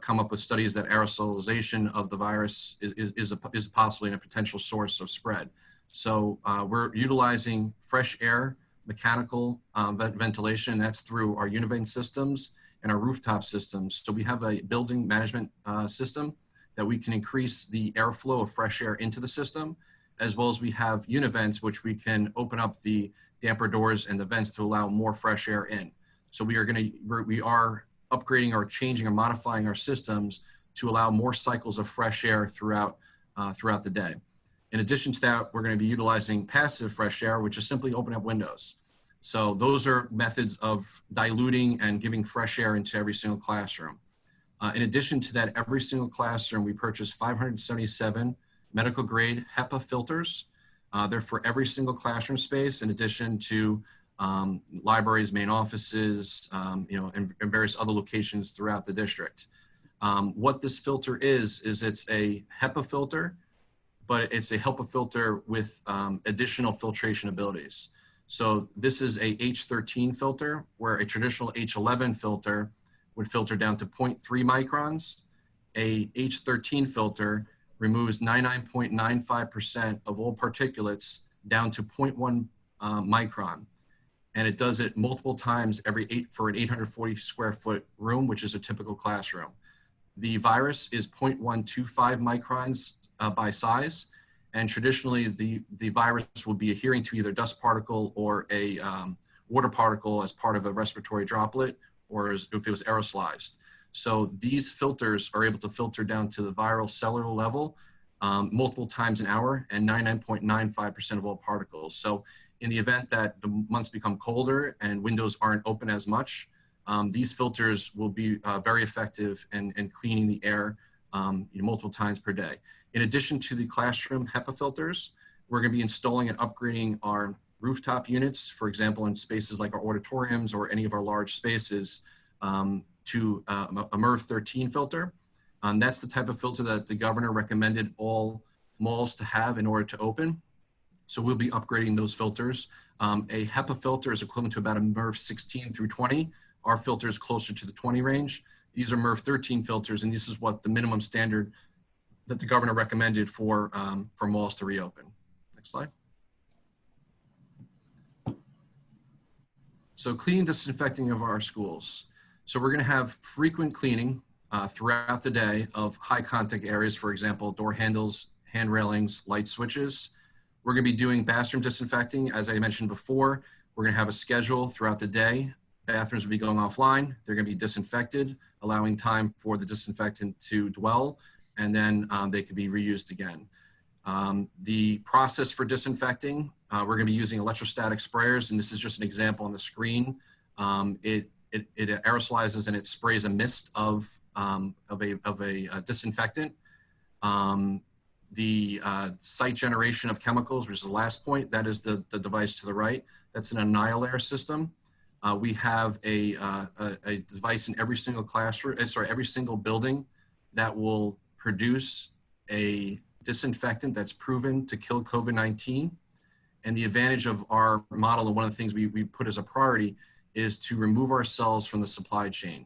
come up with studies that aerosolization of the virus is possibly a potential source of spread. So we're utilizing fresh air mechanical ventilation, and that's through our univane systems and our rooftop systems. So we have a building management system that we can increase the airflow of fresh air into the system, as well as we have univents, which we can open up the damper doors and the vents to allow more fresh air in. So we are upgrading or changing or modifying our systems to allow more cycles of fresh air throughout the day. In addition to that, we're going to be utilizing passive fresh air, which is simply open up windows. So those are methods of diluting and giving fresh air into every single classroom. In addition to that, every single classroom, we purchased 577 medical grade HEPA filters. They're for every single classroom space, in addition to libraries, main offices, and various other locations throughout the district. What this filter is it's a HEPA filter, but it's a HEPA filter with additional filtration abilities. So this is a H13 filter, where a traditional H11 filter would filter down to 0.3 microns. A H13 filter removes 99.95% of all particulates down to 0.1 micron. And it does it multiple times for an 840 square foot room, which is a typical classroom. The virus is 0.125 microns by size. And traditionally, the virus will be adhering to either dust particle or a water particle as part of a respiratory droplet, or if it was aerosolized. So these filters are able to filter down to the viral cellular level multiple times an hour and 99.95% of all particles. So in the event that the months become colder and windows aren't open as much, these filters will be very effective in cleaning the air multiple times per day. In addition to the classroom HEPA filters, we're going to be installing and upgrading our rooftop units, for example, in spaces like our auditoriums or any of our large spaces, to a MERV 13 filter. That's the type of filter that the governor recommended all malls to have in order to open. So we'll be upgrading those filters. A HEPA filter is equivalent to about a MERV 16 through 20. Our filter is closer to the 20 range. These are MERV 13 filters, and this is what the minimum standard that the governor recommended for malls to reopen. Next slide. So cleaning, disinfecting of our schools. So we're going to have frequent cleaning throughout the day of high contact areas, for example, door handles, hand railings, light switches. We're going to be doing bathroom disinfecting. As I mentioned before, we're going to have a schedule throughout the day. Bathrooms will be going offline. They're going to be disinfected, allowing time for the disinfectant to dwell, and then they could be reused again. The process for disinfecting, we're going to be using electrostatic sprayers, and this is just an example on the screen. It aerosolizes and it sprays a mist of disinfectant. The site generation of chemicals, which is the last point, that is the device to the right. That's an annihilator system. We have a device in every single classroom, every single building that will produce a disinfectant that's proven to kill COVID-19. And the advantage of our model, and one of the things we put as a priority, is to remove ourselves from the supply chain.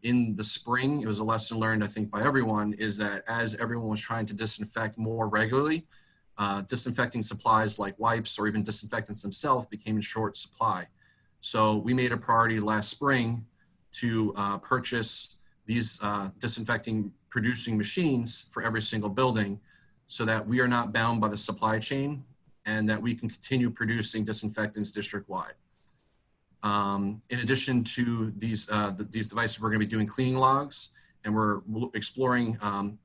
In the spring, it was a lesson learned, I think, by everyone, is that as everyone was trying to disinfect more regularly, disinfecting supplies like wipes or even disinfectants themselves became in short supply. So we made a priority last spring to purchase these disinfecting producing machines for every single building so that we are not bound by the supply chain and that we can continue producing disinfectants district-wide. In addition to these devices, we're going to be doing cleaning logs, and we're exploring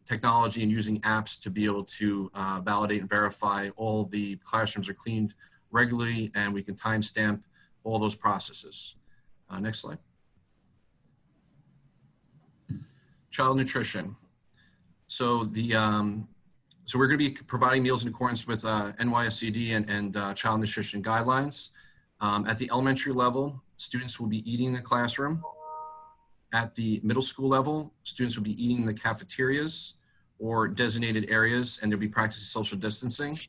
technology and using apps to be able to validate and verify all the classrooms are cleaned regularly, and we can timestamp all those processes. Next slide. Child nutrition. So so we're going to be providing meals in accordance with NYSCD and child nutrition guidelines. At the elementary level, students will be eating in the classroom. At the middle school level, students will be eating in the cafeterias or designated areas, and they'll be practicing social distancing.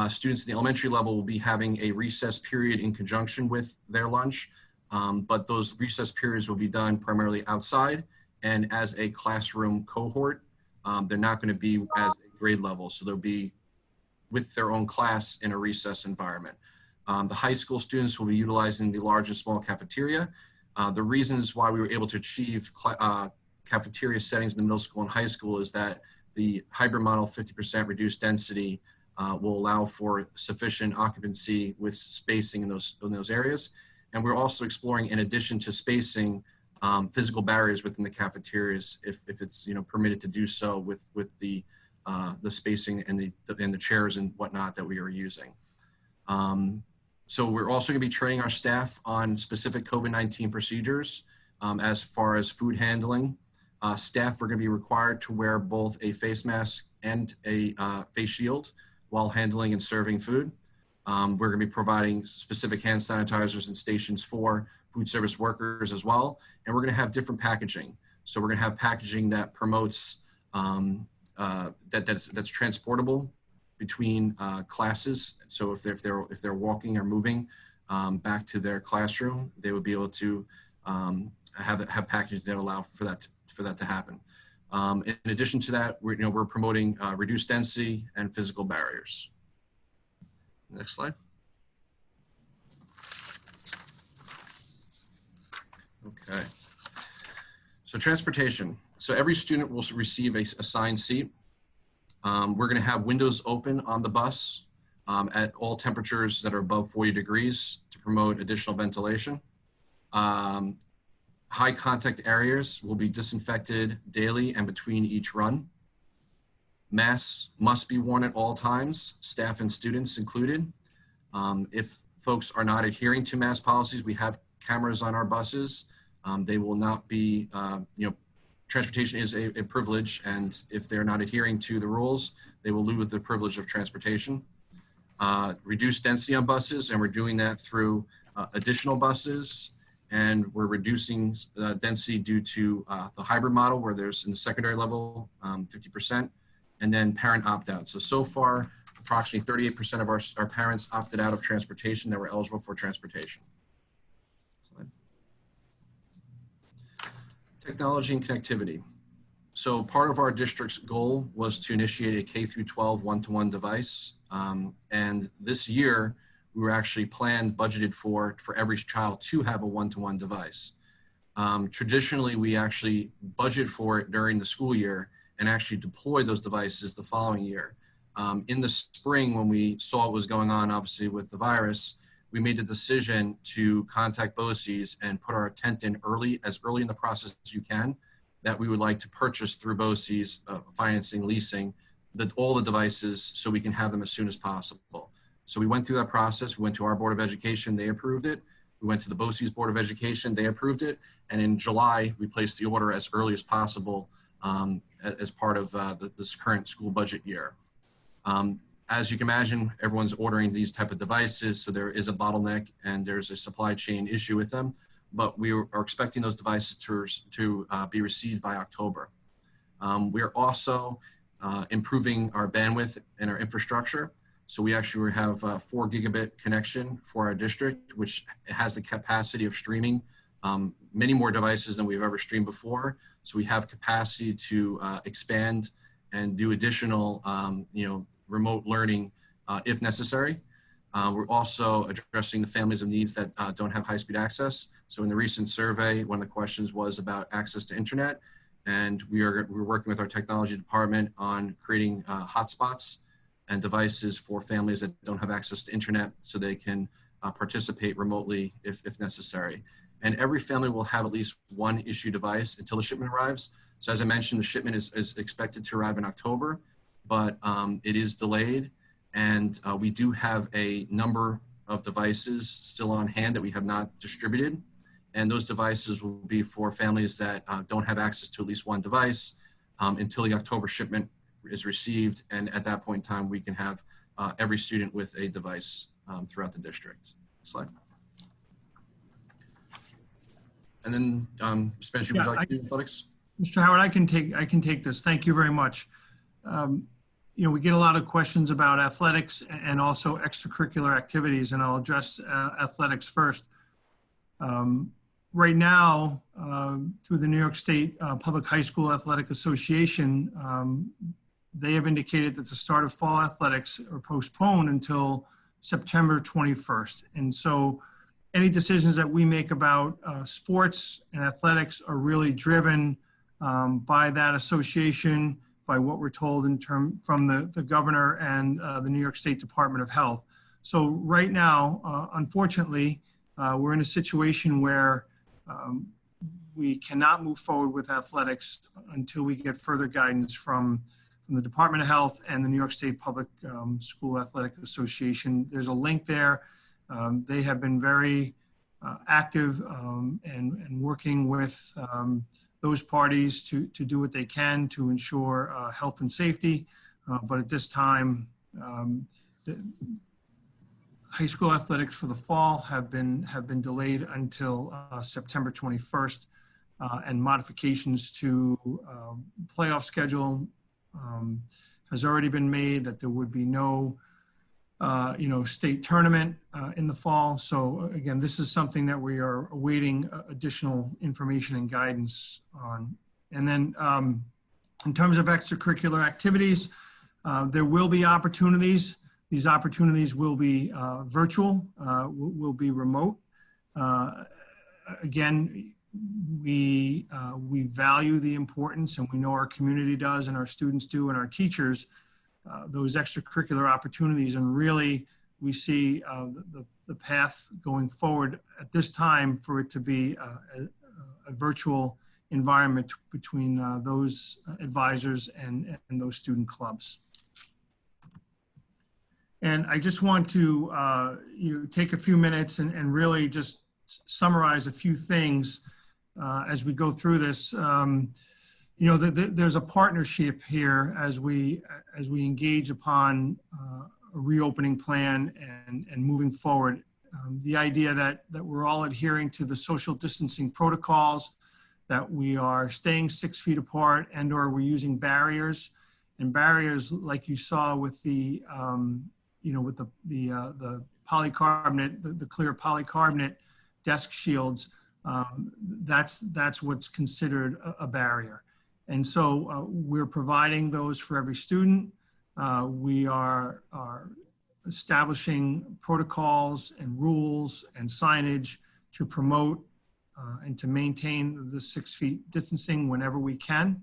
Students at the elementary level will be having a recess period in conjunction with their lunch, but those recess periods will be done primarily outside and as a classroom cohort. They're not going to be as a grade level, so they'll be with their own class in a recess environment. The high school students will be utilizing the large and small cafeteria. The reasons why we were able to achieve cafeteria settings in the middle school and high school is that the hybrid model 50% reduced density will allow for sufficient occupancy with spacing in those areas. And we're also exploring, in addition to spacing, physical barriers within the cafeterias if it's permitted to do so with the spacing and the chairs and whatnot that we are using. So we're also going to be training our staff on specific COVID-19 procedures as far as food handling. Staff are going to be required to wear both a face mask and a face shield while handling and serving food. We're going to be providing specific hand sanitizers and stations for food service workers as well. And we're going to have different packaging. So we're going to have packaging that promotes, that's transportable between classes. So if they're walking or moving back to their classroom, they would be able to have packaging that allow for that to happen. In addition to that, we're promoting reduced density and physical barriers. Next slide. Okay. So transportation. So every student will receive a assigned seat. We're going to have windows open on the bus at all temperatures that are above 40 degrees to promote additional ventilation. High contact areas will be disinfected daily and between each run. Masks must be worn at all times, staff and students included. If folks are not adhering to mask policies, we have cameras on our buses. They will not be, transportation is a privilege, and if they're not adhering to the rules, they will lose the privilege of transportation. Reduced density on buses, and we're doing that through additional buses, and we're reducing density due to the hybrid model where there's in the secondary level 50%, and then parent opt-out. So far, approximately 38% of our parents opted out of transportation that were eligible for transportation. Technology and connectivity. So part of our district's goal was to initiate a K-12 one-to-one device. And this year, we were actually budgeted for every child to have a one-to-one device. Traditionally, we actually budget for it during the school year and actually deploy those devices the following year. In the spring, when we saw what was going on, obviously with the virus, we made the decision to contact BOCES and put our intent in as early in the process as you can, that we would like to purchase through BOCES, financing, leasing, all the devices so we can have them as soon as possible. So we went through that process. We went to our Board of Education, they approved it. We went to the BOCES Board of Education, they approved it, and in July, we placed the order as early as possible as part of this current school budget year. As you can imagine, everyone's ordering these type of devices, so there is a bottleneck and there's a supply chain issue with them, but we are expecting those devices to be received by October. We are also improving our bandwidth and our infrastructure. So we actually have a 4 gigabit connection for our district, which has the capacity of streaming many more devices than we've ever streamed before. So we have capacity to expand and do additional, remote learning if necessary. We're also addressing the families of needs that don't have high-speed access. So in the recent survey, one of the questions was about access to internet, and we're working with our technology department on creating hotspots and devices for families that don't have access to internet so they can participate remotely if necessary. And every family will have at least one issue device until the shipment arrives. So as I mentioned, the shipment is expected to arrive in October, but it is delayed. And we do have a number of devices still on hand that we have not distributed. And those devices will be for families that don't have access to at least one device until the October shipment is received. And at that point in time, we can have every student with a device throughout the district. Slide. And then Spencer, would you like to do athletics? Mr. Howard, I can take this. Thank you very much. We get a lot of questions about athletics and also extracurricular activities, and I'll address athletics first. Right now, through the New York State Public High School Athletic Association, they have indicated that the start of fall athletics are postponed until September 21st. And so any decisions that we make about sports and athletics are really driven by that association, by what we're told from the governor and the New York State Department of Health. So right now, unfortunately, we're in a situation where we cannot move forward with athletics until we get further guidance from the Department of Health and the New York State Public School Athletic Association. There's a link there. They have been very active and working with those parties to do what they can to ensure health and safety. But at this time, high school athletics for the fall have been delayed until September 21st, and modifications to playoff schedule has already been made, that there would be no state tournament in the fall. So again, this is something that we are awaiting additional information and guidance on. And then in terms of extracurricular activities, there will be opportunities. These opportunities will be virtual, will be remote. Again, we value the importance, and we know our community does, and our students do, and our teachers, those extracurricular opportunities. And really, we see the path going forward at this time for it to be a virtual environment between those advisors and those student clubs. And I just want to take a few minutes and really just summarize a few things as we go through this. There's a partnership here as we engage upon a reopening plan and moving forward. The idea that we're all adhering to the social distancing protocols, that we are staying 6 feet apart, and/or we're using barriers, and barriers like you saw with the polycarbonate, the clear polycarbonate desk shields. That's what's considered a barrier. And so we're providing those for every student. We are establishing protocols and rules and signage to promote and to maintain the 6 feet distancing whenever we can.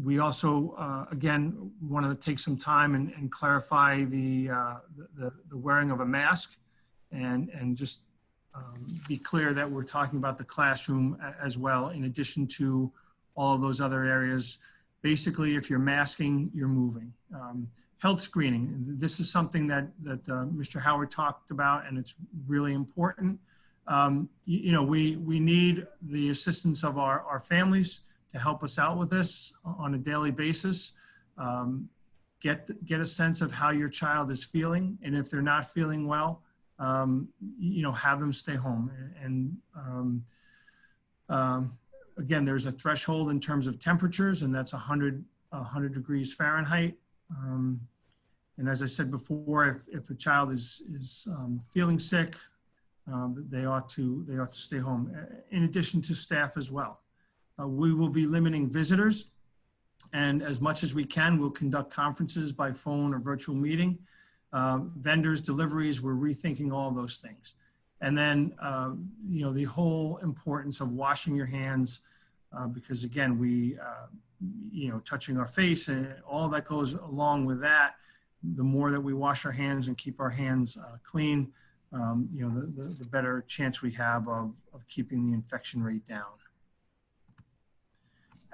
We also, again, want to take some time and clarify the wearing of a mask, and just be clear that we're talking about the classroom as well, in addition to all of those other areas. Basically, if you're masking, you're moving. health screening. This is something that Mr. Howard talked about, and it's really important. We need the assistance of our families to help us out with this on a daily basis. Get a sense of how your child is feeling, and if they're not feeling well, have them stay home. And again, there's a threshold in terms of temperatures, and that's 100 degrees Fahrenheit. And as I said before, if a child is feeling sick, they ought to stay home, in addition to staff as well. We will be limiting visitors, and as much as we can, we'll conduct conferences by phone or virtual meeting. Vendors, deliveries, we're rethinking all those things. And then, the whole importance of washing your hands, because again, touching our face and all that goes along with that, the more that we wash our hands and keep our hands clean, the better chance we have of keeping the infection rate down.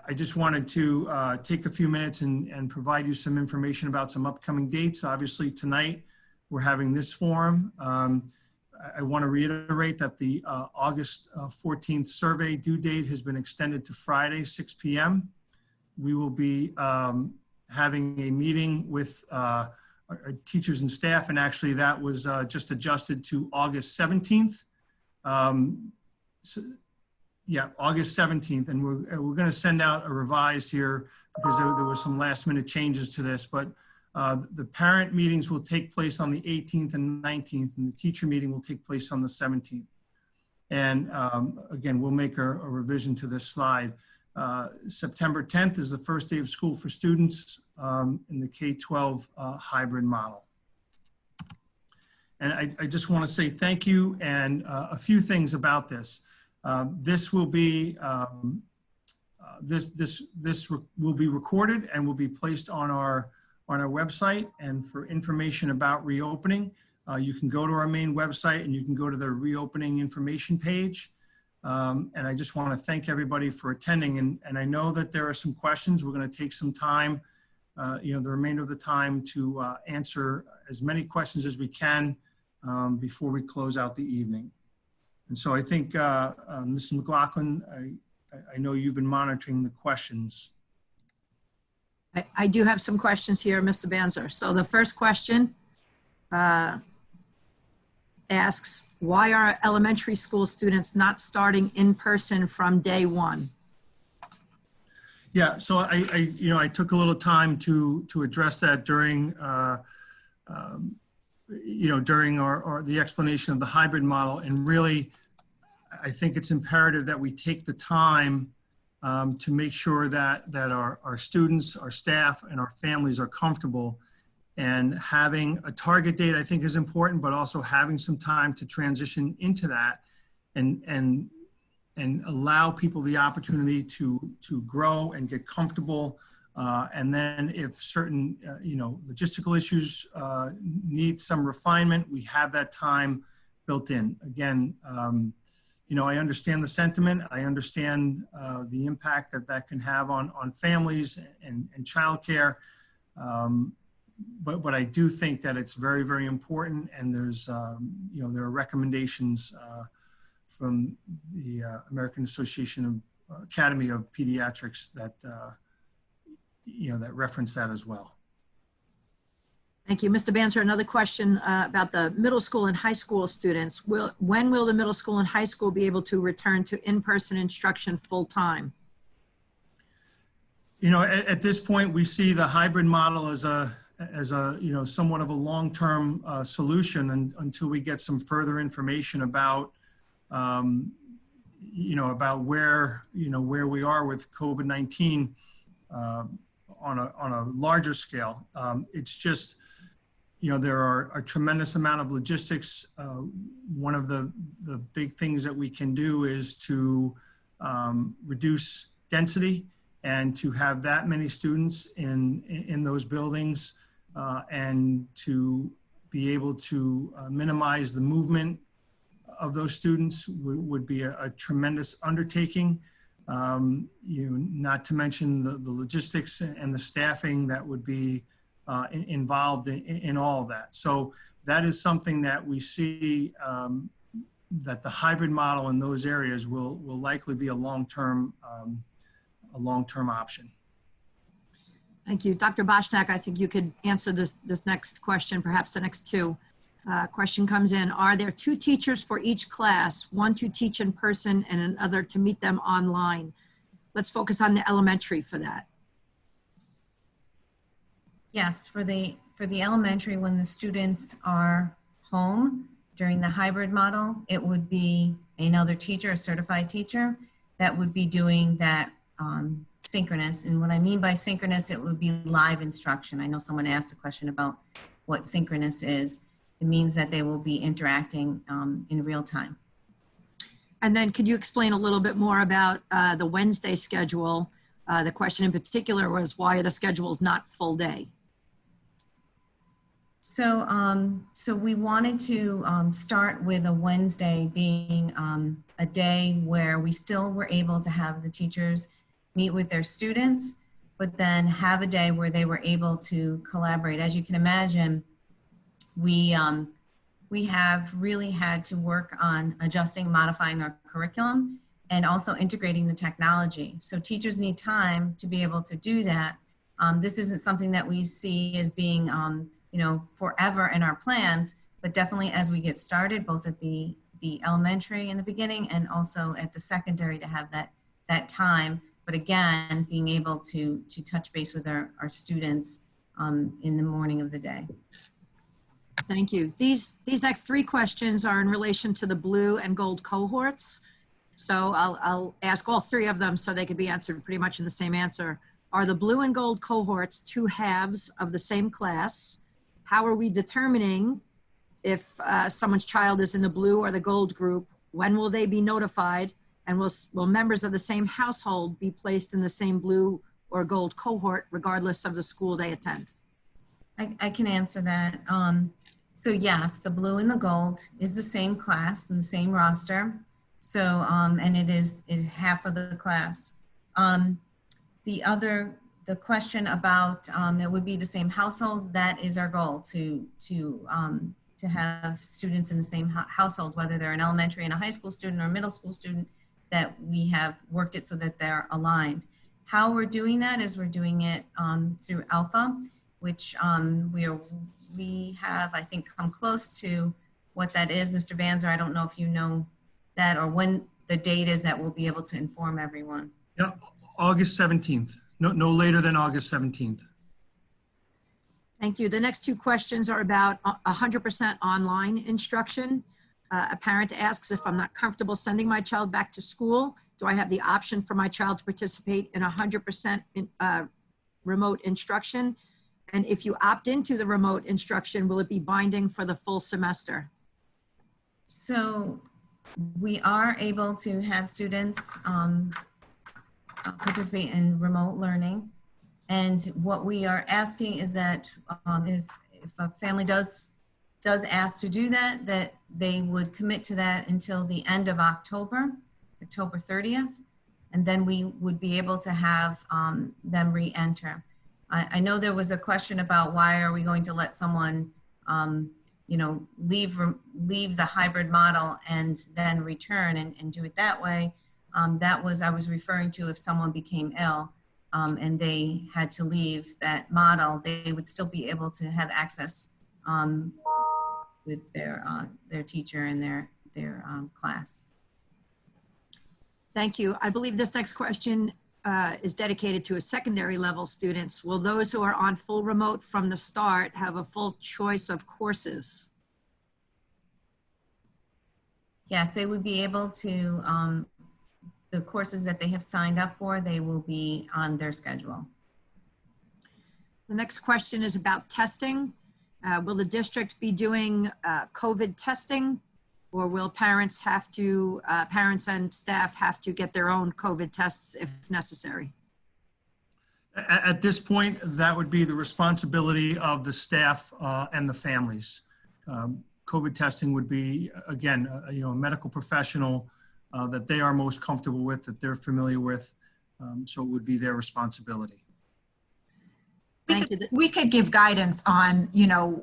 I just wanted to take a few minutes and provide you some information about some upcoming dates. Obviously, tonight we're having this forum. I want to reiterate that the August 14th survey due date has been extended to Friday, 6 p.m. We will be having a meeting with our teachers and staff, and actually that was just adjusted to August 17th. August 17th, and we're going to send out a revised here because there was some last minute changes to this, but the parent meetings will take place on the 18th and 19th, and the teacher meeting will take place on the 17th. And again, we'll make a revision to this slide. September 10th is the first day of school for students in the K-12 hybrid model. And I just want to say thank you, and a few things about this. This will be this will be recorded and will be placed on our website. And for information about reopening, you can go to our main website and you can go to the reopening information page. And I just want to thank everybody for attending. And I know that there are some questions. We're going to take some time, the remainder of the time, to answer as many questions as we can before we close out the evening. And so I think, Mrs. McLaughlin, I know you've been monitoring the questions. I do have some questions here, Mr. Banzer. So the first question asks, why are elementary school students not starting in person from day one? Yeah, so I took a little time to address that during during the explanation of the hybrid model. And really, I think it's imperative that we take the time to make sure that our students, our staff, and our families are comfortable. And having a target date, I think, is important, but also having some time to transition into that and allow people the opportunity to grow and get comfortable. And then if certain, logistical issues need some refinement, we have that time built in. Again, I understand the sentiment. I understand the impact that can have on families and childcare. But I do think that it's very, very important. And there's, there are recommendations from the American Association of Academy of Pediatrics that, that reference that as well. Thank you. Mr. Banzer, another question about the middle school and high school students. When will the middle school and high school be able to return to in-person instruction full time? At this point, we see the hybrid model as a somewhat of a long-term solution until we get some further information about about where we are with COVID-19 on a larger scale. It's just, there are a tremendous amount of logistics. One of the big things that we can do is to reduce density and to have that many students in those buildings and to be able to minimize the movement of those students would be a tremendous undertaking. Not to mention the logistics and the staffing that would be involved in all of that. So that is something that we see that the hybrid model in those areas will likely be a long-term option. Thank you. Dr. Boshnak, I think you could answer this next question, perhaps the next two. Question comes in, are there 2 teachers for each class, one to teach in person and another to meet them online? Let's focus on the elementary for that. Yes, for the elementary, when the students are home during the hybrid model, it would be another teacher, a certified teacher, that would be doing that synchronous. And what I mean by synchronous, it would be live instruction. I know someone asked a question about what synchronous is. It means that they will be interacting in real time. And then could you explain a little bit more about the Wednesday schedule? The question in particular was, why are the schedules not full day? So we wanted to start with a Wednesday being a day where we still were able to have the teachers meet with their students, but then have a day where they were able to collaborate. As you can imagine, we have really had to work on adjusting, modifying our curriculum, and also integrating the technology. So teachers need time to be able to do that. This isn't something that we see as being, forever in our plans, but definitely as we get started, both at the elementary in the beginning and also at the secondary, to have that time. But again, being able to touch base with our students in the morning of the day. Thank you. These next 3 questions are in relation to the blue and gold cohorts. So I'll ask all 3 of them so they could be answered pretty much in the same answer. Are the blue and gold cohorts 2 halves of the same class? How are we determining if someone's child is in the blue or the gold group? When will they be notified? And will members of the same household be placed in the same blue or gold cohort regardless of the school they attend? I can answer that. So yes, the blue and the gold is the same class and the same roster. So, and it is half of the class. The question about it would be the same household, that is our goal, to have students in the same household, whether they're an elementary and a high school student or a middle school student, that we have worked it so that they're aligned. How we're doing that is we're doing it through Alpha, which we have, I think, come close to what that is. Mr. Banzer, I don't know if you know that or when the date is that we'll be able to inform everyone. Yeah, August 17th, no later than August 17th. Thank you. The next 2 questions are about 100% online instruction. A parent asks, if I'm not comfortable sending my child back to school, do I have the option for my child to participate in 100% remote instruction? And if you opt into the remote instruction, will it be binding for the full semester? So we are able to have students participate in remote learning. And what we are asking is that if a family does ask to do that, that they would commit to that until the end of October 30th. And then we would be able to have them re-enter. I know there was a question about why are we going to let someone, leave the hybrid model and then return and do it that way. I was referring to if someone became ill and they had to leave that model, they would still be able to have access with their teacher and their class. Thank you. I believe this next question is dedicated to a secondary level students. Will those who are on full remote from the start have a full choice of courses? Yes, they would be able to, the courses that they have signed up for, they will be on their schedule. The next question is about testing. Will the district be doing COVID testing, or will parents and staff have to get their own COVID tests if necessary? At this point, that would be the responsibility of the staff and the families. COVID testing would be, again, a medical professional that they are most comfortable with, that they're familiar with. So it would be their responsibility. Thank you. We could give guidance on,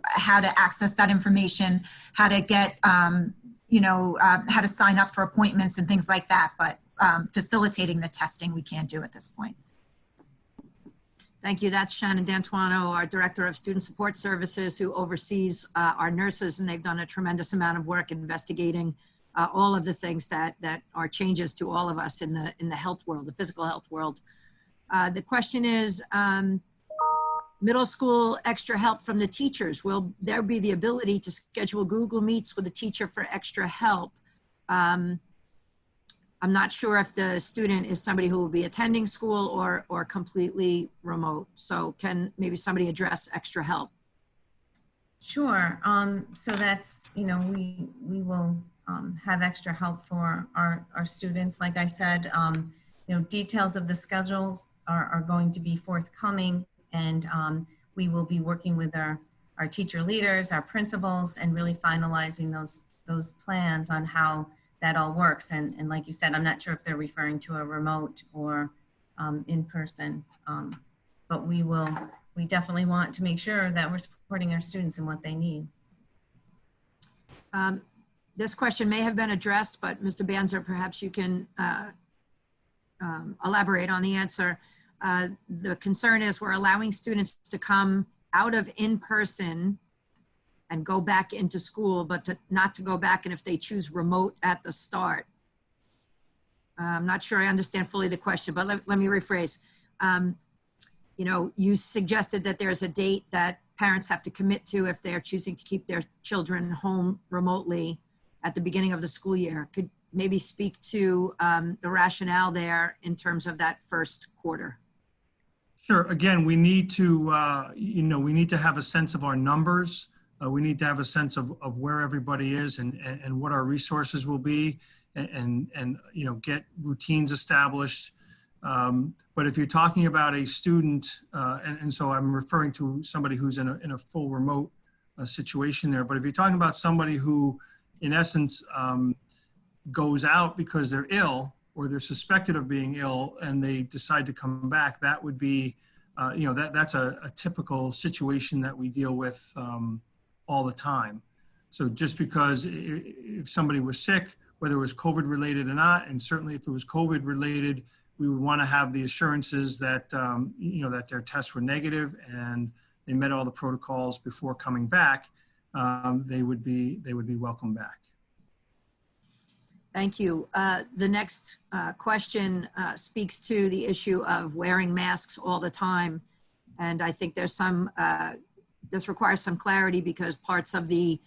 how to access that information, how to get, how to sign up for appointments and things like that. But facilitating the testing, we can't do at this point. Thank you. That's Shannon D'Antuono, our Director of Student Support Services, who oversees our nurses, and they've done a tremendous amount of work investigating all of the things that are changes to all of us in the health world, the physical health world. The question is, middle school extra help from the teachers. Will there be the ability to schedule Google Meets with a teacher for extra help? I'm not sure if the student is somebody who will be attending school or completely remote. So can maybe somebody address extra help? Sure. So that's, we will have extra help for our students. Like I said, details of the schedules are going to be forthcoming, and we will be working with our teacher leaders, our principals, and really finalizing those plans on how that all works. And like you said, I'm not sure if they're referring to a remote or in person, but we definitely want to make sure that we're supporting our students in what they need. This question may have been addressed, but Mr. Banzer, perhaps you can elaborate on the answer. The concern is we're allowing students to come out of in-person and go back into school, but not to go back, and if they choose remote at the start. I'm not sure I understand fully the question, but let me rephrase. You suggested that there's a date that parents have to commit to if they're choosing to keep their children home remotely at the beginning of the school year. Could maybe speak to the rationale there in terms of that first quarter? Sure. Again, we need to, we need to have a sense of our numbers. We need to have a sense of where everybody is and what our resources will be, and get routines established. But if you're talking about a student, and so I'm referring to somebody who's in a full remote situation there. But if you're talking about somebody who, in essence, goes out because they're ill or they're suspected of being ill and they decide to come back, that would be, that's a typical situation that we deal with all the time. So just because if somebody was sick, whether it was COVID related or not, and certainly if it was COVID related, we would want to have the assurances that, that their tests were negative and they met all the protocols before coming back. They would be welcome back. Thank you. The next question speaks to the issue of wearing masks all the time. And I think there's this requires some clarity because parts of the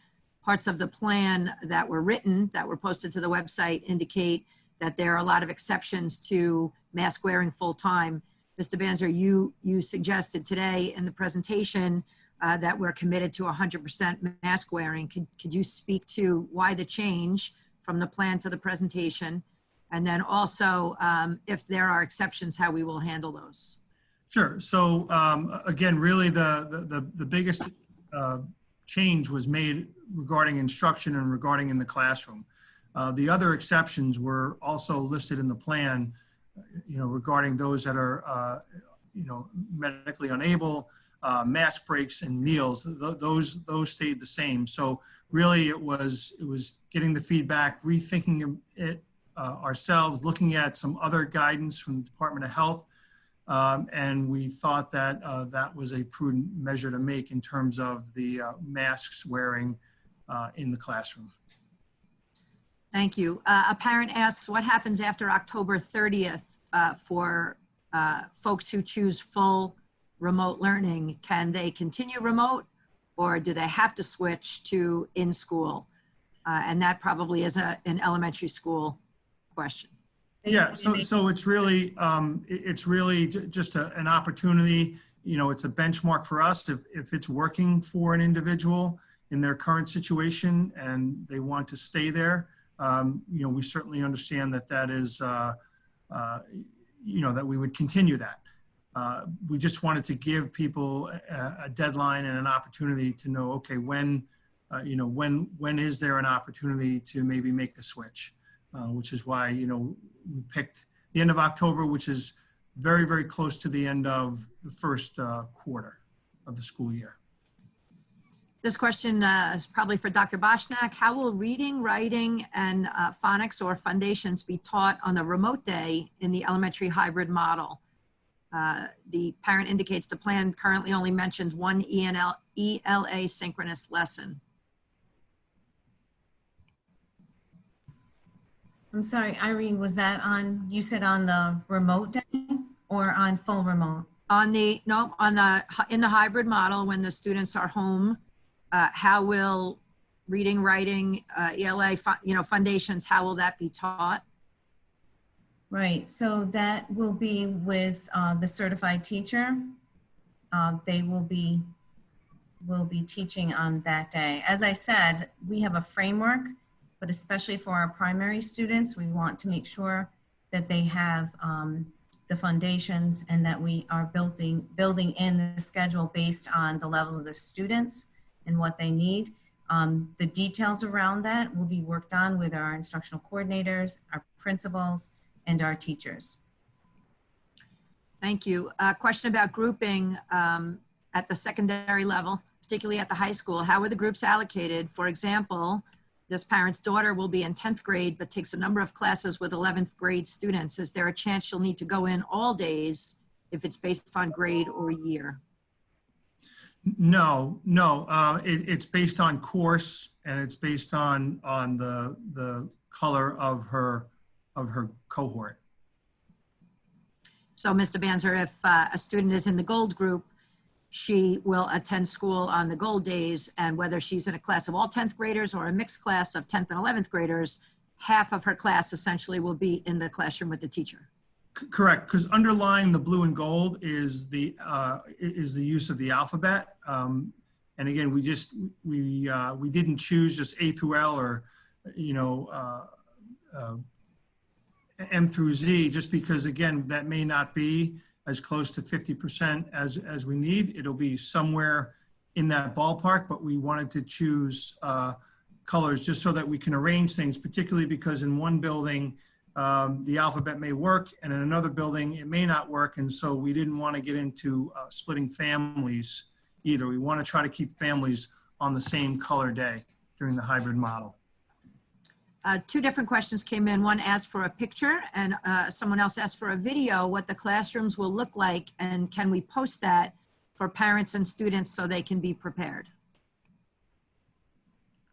plan that were written, that were posted to the website, indicate that there are a lot of exceptions to mask wearing full time. Mr. Banzer, you suggested today in the presentation that we're committed to 100% mask wearing. Could you speak to why the change from the plan to the presentation? And then also, if there are exceptions, how we will handle those. Sure. So again, really the biggest change was made regarding instruction and regarding in the classroom. The other exceptions were also listed in the plan, regarding those that are, medically unable, mask breaks and meals. Those stayed the same. So really, it was getting the feedback, rethinking it ourselves, looking at some other guidance from the Department of Health, and we thought that that was a prudent measure to make in terms of the masks wearing in the classroom. Thank you. A parent asks, what happens after October 30th for folks who choose full remote learning? Can they continue remote, or do they have to switch to in-school? And that probably is an elementary school question. Yeah, so it's really just an opportunity. It's a benchmark for us. If it's working for an individual in their current situation and they want to stay there, we certainly understand that is, that we would continue that. We just wanted to give people a deadline and an opportunity to know, okay, when is there an opportunity to maybe make a switch, which is why, we picked the end of October, which is very, very close to the end of the first quarter. of the school year. This question is probably for Dr. Boschnak. How will reading, writing, and phonics or foundations be taught on a remote day in the elementary hybrid model? The parent indicates the plan currently only mentions one ELA synchronous lesson. I'm sorry, Irene, was that on, you said on the remote day or on full remote? On the, no, on the, in the hybrid model, when the students are home, how will reading, writing, ELA, foundations, how will that be taught? Right, so that will be with the certified teacher. They will be teaching on that day. As I said, we have a framework, but especially for our primary students, we want to make sure that they have the foundations and that we are building in the schedule based on the levels of the students and what they need. The details around that will be worked on with our instructional coordinators, our principals, and our teachers. Thank you. A question about grouping at the secondary level, particularly at the high school. How are the groups allocated? For example, this parent's daughter will be in 10th grade, but takes a number of classes with 11th grade students. Is there a chance she'll need to go in all days if it's based on grade or year? No, it's based on course, and it's based on the color of her cohort. So, Mr. Banzer, if a student is in the gold group, she will attend school on the gold days, and whether she's in a class of all 10th graders or a mixed class of 10th and 11th graders, half of her class essentially will be in the classroom with the teacher. Correct, because underlying the blue and gold is the use of the alphabet. And again, we didn't choose just A through L or M through Z, just because again that may not be as close to 50% as we need. It'll be somewhere in that ballpark, but we wanted to choose colors just so that we can arrange things, particularly because in one building, the alphabet may work, and in another building, it may not work. And so we didn't want to get into splitting families either. We want to try to keep families on the same color day during the hybrid model. Two different questions came in. One asked for a picture, and someone else asked for a video, what the classrooms will look like, and can we post that for parents and students so they can be prepared?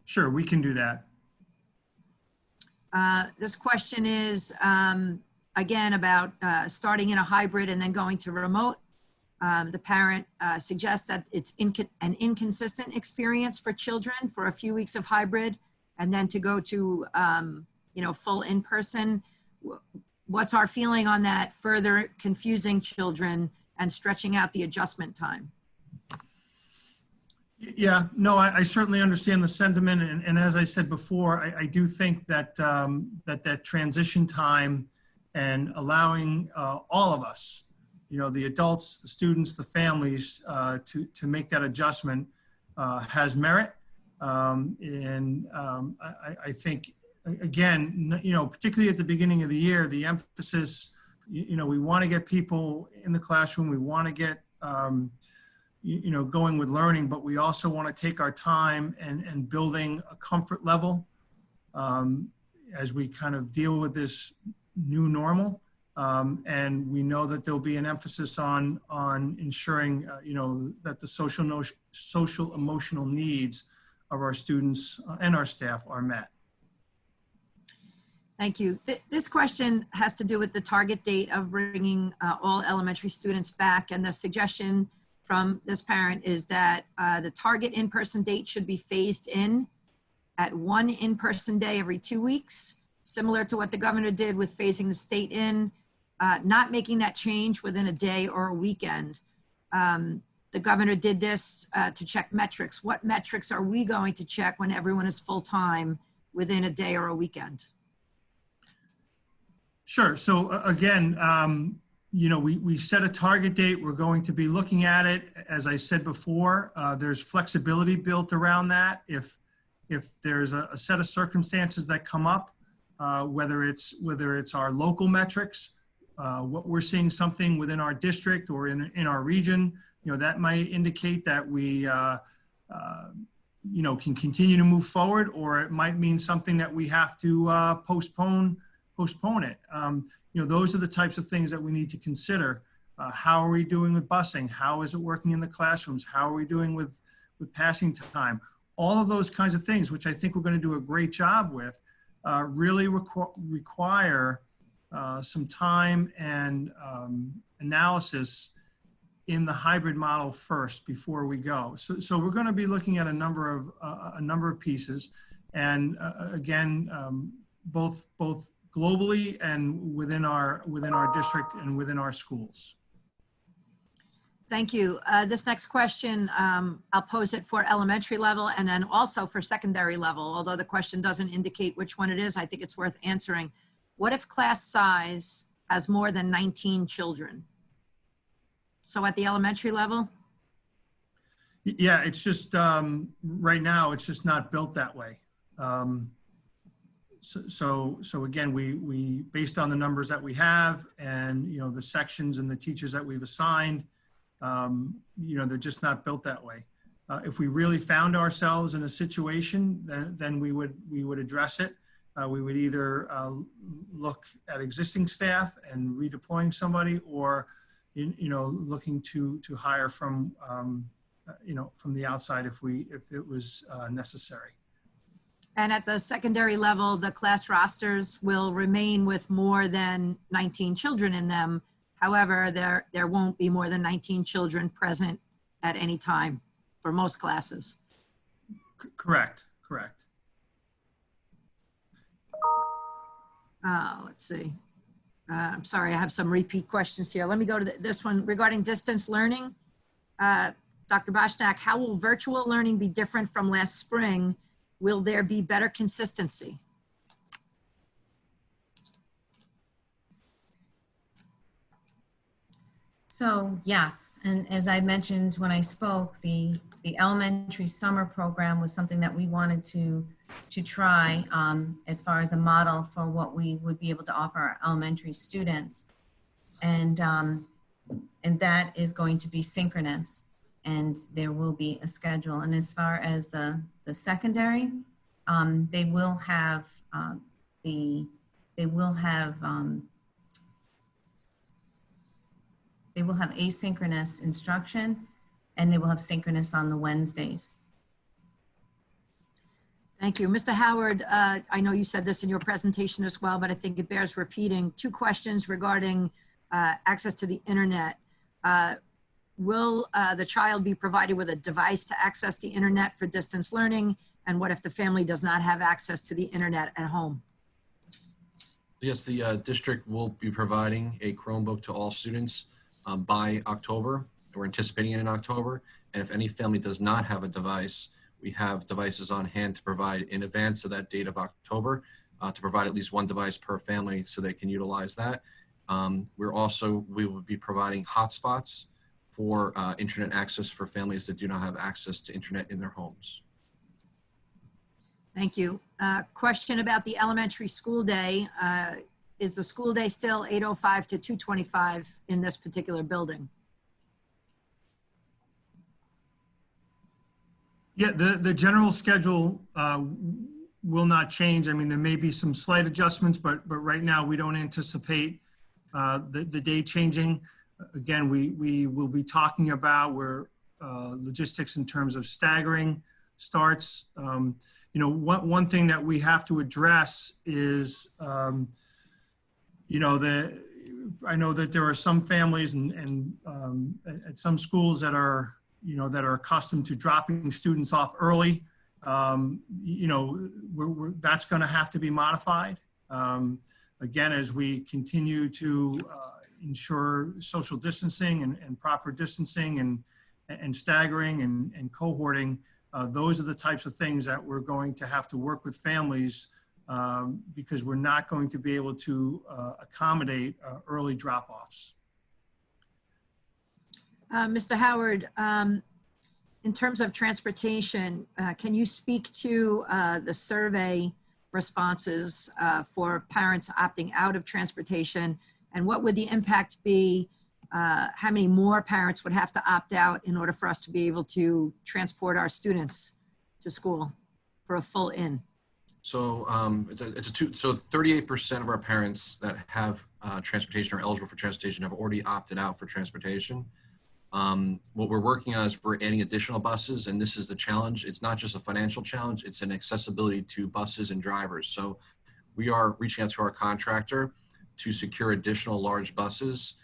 Sure, we can do that. This question is, again, about starting in a hybrid and then going to remote. The parent suggests that it's an inconsistent experience for children for a few weeks of hybrid and then to go to, full in-person. What's our feeling on that, further confusing children and stretching out the adjustment time? Yeah, no, I certainly understand the sentiment. And as I said before, I do think that that transition time and allowing all of us, the adults, the students, the families to make that adjustment has merit. I think, again, particularly at the beginning of the year, the emphasis, we want to get people in the classroom. We want to get, going with learning, but we also want to take our time and building a comfort level as we kind of deal with this new normal. And we know that there'll be an emphasis on ensuring, that the social emotional needs of our students and our staff are met. Thank you. This question has to do with the target date of bringing all elementary students back, and the suggestion from this parent is that the target in-person date should be phased in at one in-person day every 2 weeks, similar to what the governor did with phasing the state in, not making that change within a day or a weekend. The governor did this to check metrics. What metrics are we going to check when everyone is full-time within a day or a weekend? Sure. So again, we set a target date. We're going to be looking at it. As I said before, there's flexibility built around that. If there's a set of circumstances that come up, whether it's our local metrics, what we're seeing something within our district or in our region that might indicate that we, can continue to move forward, or it might mean something that we have to postpone it. Those are the types of things that we need to consider. How are we doing with busing? How is it working in the classrooms? How are we doing with passing time? All of those kinds of things, which I think we're going to do a great job with, really require some time and analysis in the hybrid model first before we go. So we're going to be looking at a number of pieces, and again, both globally and within our district and within our schools. Thank you. This next question, I'll pose it for elementary level and then also for secondary level, although the question doesn't indicate which one it is. I think it's worth answering. What if class size has more than 19 children? So at the elementary level? Yeah, it's just, right now, it's just not built that way. So again, we based on the numbers that we have and, the sections and the teachers that we've assigned, they're just not built that way. If we really found ourselves in a situation, then we would address it. We would either look at existing staff and redeploying somebody, or looking to hire from the outside if it was necessary. And at the secondary level, the class rosters will remain with more than 19 children in them. However, there won't be more than 19 children present at any time for most classes. Correct. Let's see. I'm sorry, I have some repeat questions here. Let me go to this one regarding distance learning. Dr. Boshnak, how will virtual learning be different from last spring? Will there be better consistency? So yes, and as I mentioned when I spoke, the elementary summer program was something that we wanted to try as far as a model for what we would be able to offer our elementary students, and that is going to be synchronous, and there will be a schedule. And as far as the secondary, they will have asynchronous instruction, and they will have synchronous on the Wednesdays. Thank you. Mr. Howard, I know you said this in your presentation as well, but I think it bears repeating. 2 questions regarding access to the internet. Will the child be provided with a device to access the internet for distance learning? And what if the family does not have access to the internet at home? Yes, the district will be providing a Chromebook to all students by October. We're anticipating it in October. And if any family does not have a device, we have devices on hand to provide in advance of that date of October, to provide at least 1 device per family so they can utilize that. We will be providing hotspots for internet access for families that do not have access to internet in their homes. Thank you. Question about the elementary school day. Is the school day still 8:05 to 2:25 in this particular building? Yeah, the general schedule will not change. I mean, there may be some slight adjustments, but right now we don't anticipate the day changing. Again, we will be talking about logistics in terms of staggering starts. One thing that we have to address is, I know that there are some families and at some schools that are accustomed to dropping students off early. That's going to have to be modified. Again, as we continue to ensure social distancing and proper distancing and staggering and cohorting, those are the types of things that we're going to have to work with families, because we're not going to be able to accommodate early drop-offs. Mr. Howard, in terms of transportation, can you speak to the survey responses for parents opting out of transportation, and what would the impact be how many more parents would have to opt out in order for us to be able to transport our students to school for a full in? So so 38% of our parents that have transportation or eligible for transportation have already opted out for transportation. What we're working on is we're adding additional buses, and this is the challenge. It's not just a financial challenge, it's an accessibility to buses and drivers. So we are reaching out to our contractor to secure additional large buses,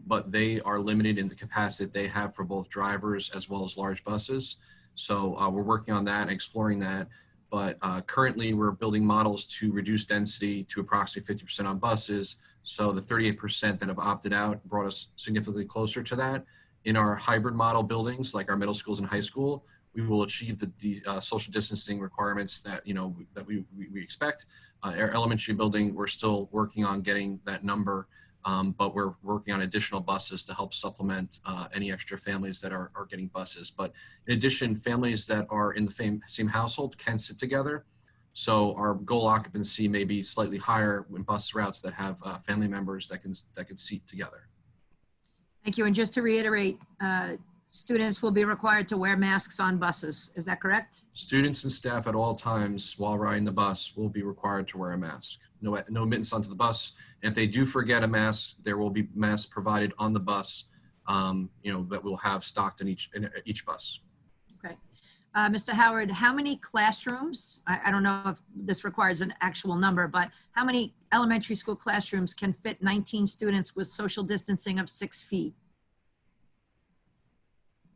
but they are limited in the capacity that they have for both drivers as well as large buses. So we're working on that and exploring that. But currently we're building models to reduce density to approximately 50% on buses. So the 38% that have opted out brought us significantly closer to that. In our hybrid model buildings, like our middle schools and high school, we will achieve the social distancing requirements that we expect. Our elementary building, we're still working on getting that number, but we're working on additional buses to help supplement any extra families that are getting buses. But in addition, families that are in the same household can sit together. So our goal occupancy may be slightly higher in bus routes that have family members that can seat together. Thank you. And just to reiterate, students will be required to wear masks on buses. Is that correct? Students and staff at all times while riding the bus will be required to wear a mask. No admittance onto the bus. And if they do forget a mask, there will be masks provided on the bus, that we'll have stocked in each bus. Okay. Mr. Howard, how many classrooms, I don't know if this requires an actual number, but how many elementary school classrooms can fit 19 students with social distancing of 6 feet?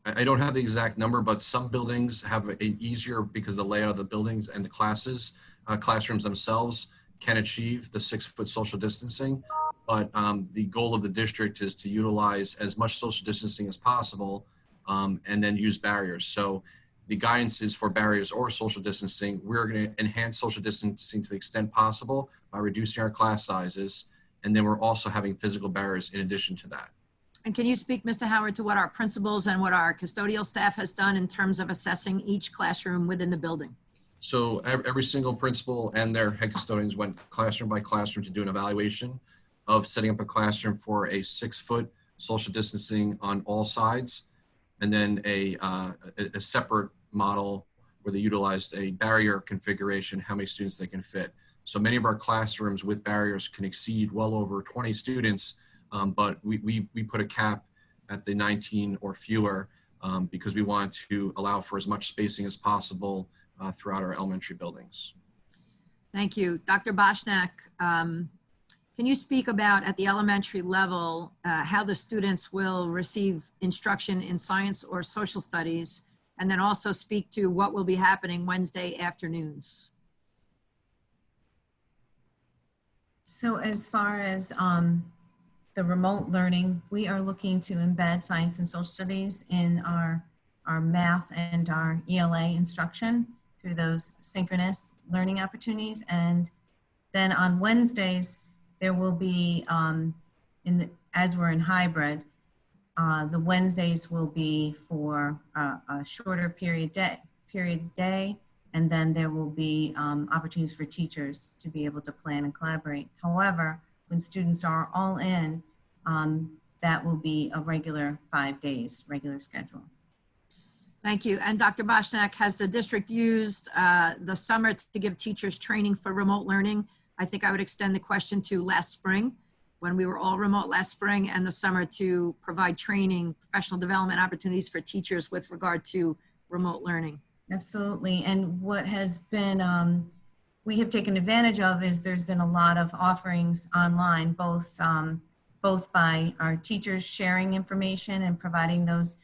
I don't have the exact number, but some buildings have an easier, because the layout of the buildings and the classrooms themselves can achieve the 6-foot social distancing. But the goal of the district is to utilize as much social distancing as possible and then use barriers. So the guidance is for barriers or social distancing. We're going to enhance social distancing to the extent possible by reducing our class sizes. And then we're also having physical barriers in addition to that. And can you speak, Mr. Howard, to what our principals and what our custodial staff has done in terms of assessing each classroom within the building? So every single principal and their head custodians went classroom by classroom to do an evaluation of setting up a classroom for a 6-foot social distancing on all sides, and then a separate model where they utilized a barrier configuration, how many students they can fit. So many of our classrooms with barriers can exceed well over 20 students, but we put a cap at the 19 or fewer because we want to allow for as much spacing as possible throughout our elementary buildings. Thank you. Dr. Boschnak, can you speak about at the elementary level how the students will receive instruction in science or social studies, and then also speak to what will be happening Wednesday afternoons? So as far as the remote learning, we are looking to embed science and social studies in our math and our ELA instruction through those synchronous learning opportunities. And then on Wednesdays, there will be, as we're in hybrid, the Wednesdays will be for a shorter period day, and then there will be opportunities for teachers to be able to plan and collaborate. However, when students are all in, that will be a regular 5 days, regular schedule. Thank you. And Dr. Boschnak, has the district used the summer to give teachers training for remote learning? I think I would extend the question to last spring, when we were all remote last spring, and the summer to provide training, professional development opportunities for teachers with regard to remote learning. Absolutely. And what has been, we have taken advantage of is there's been a lot of offerings online, both by our teachers sharing information and providing those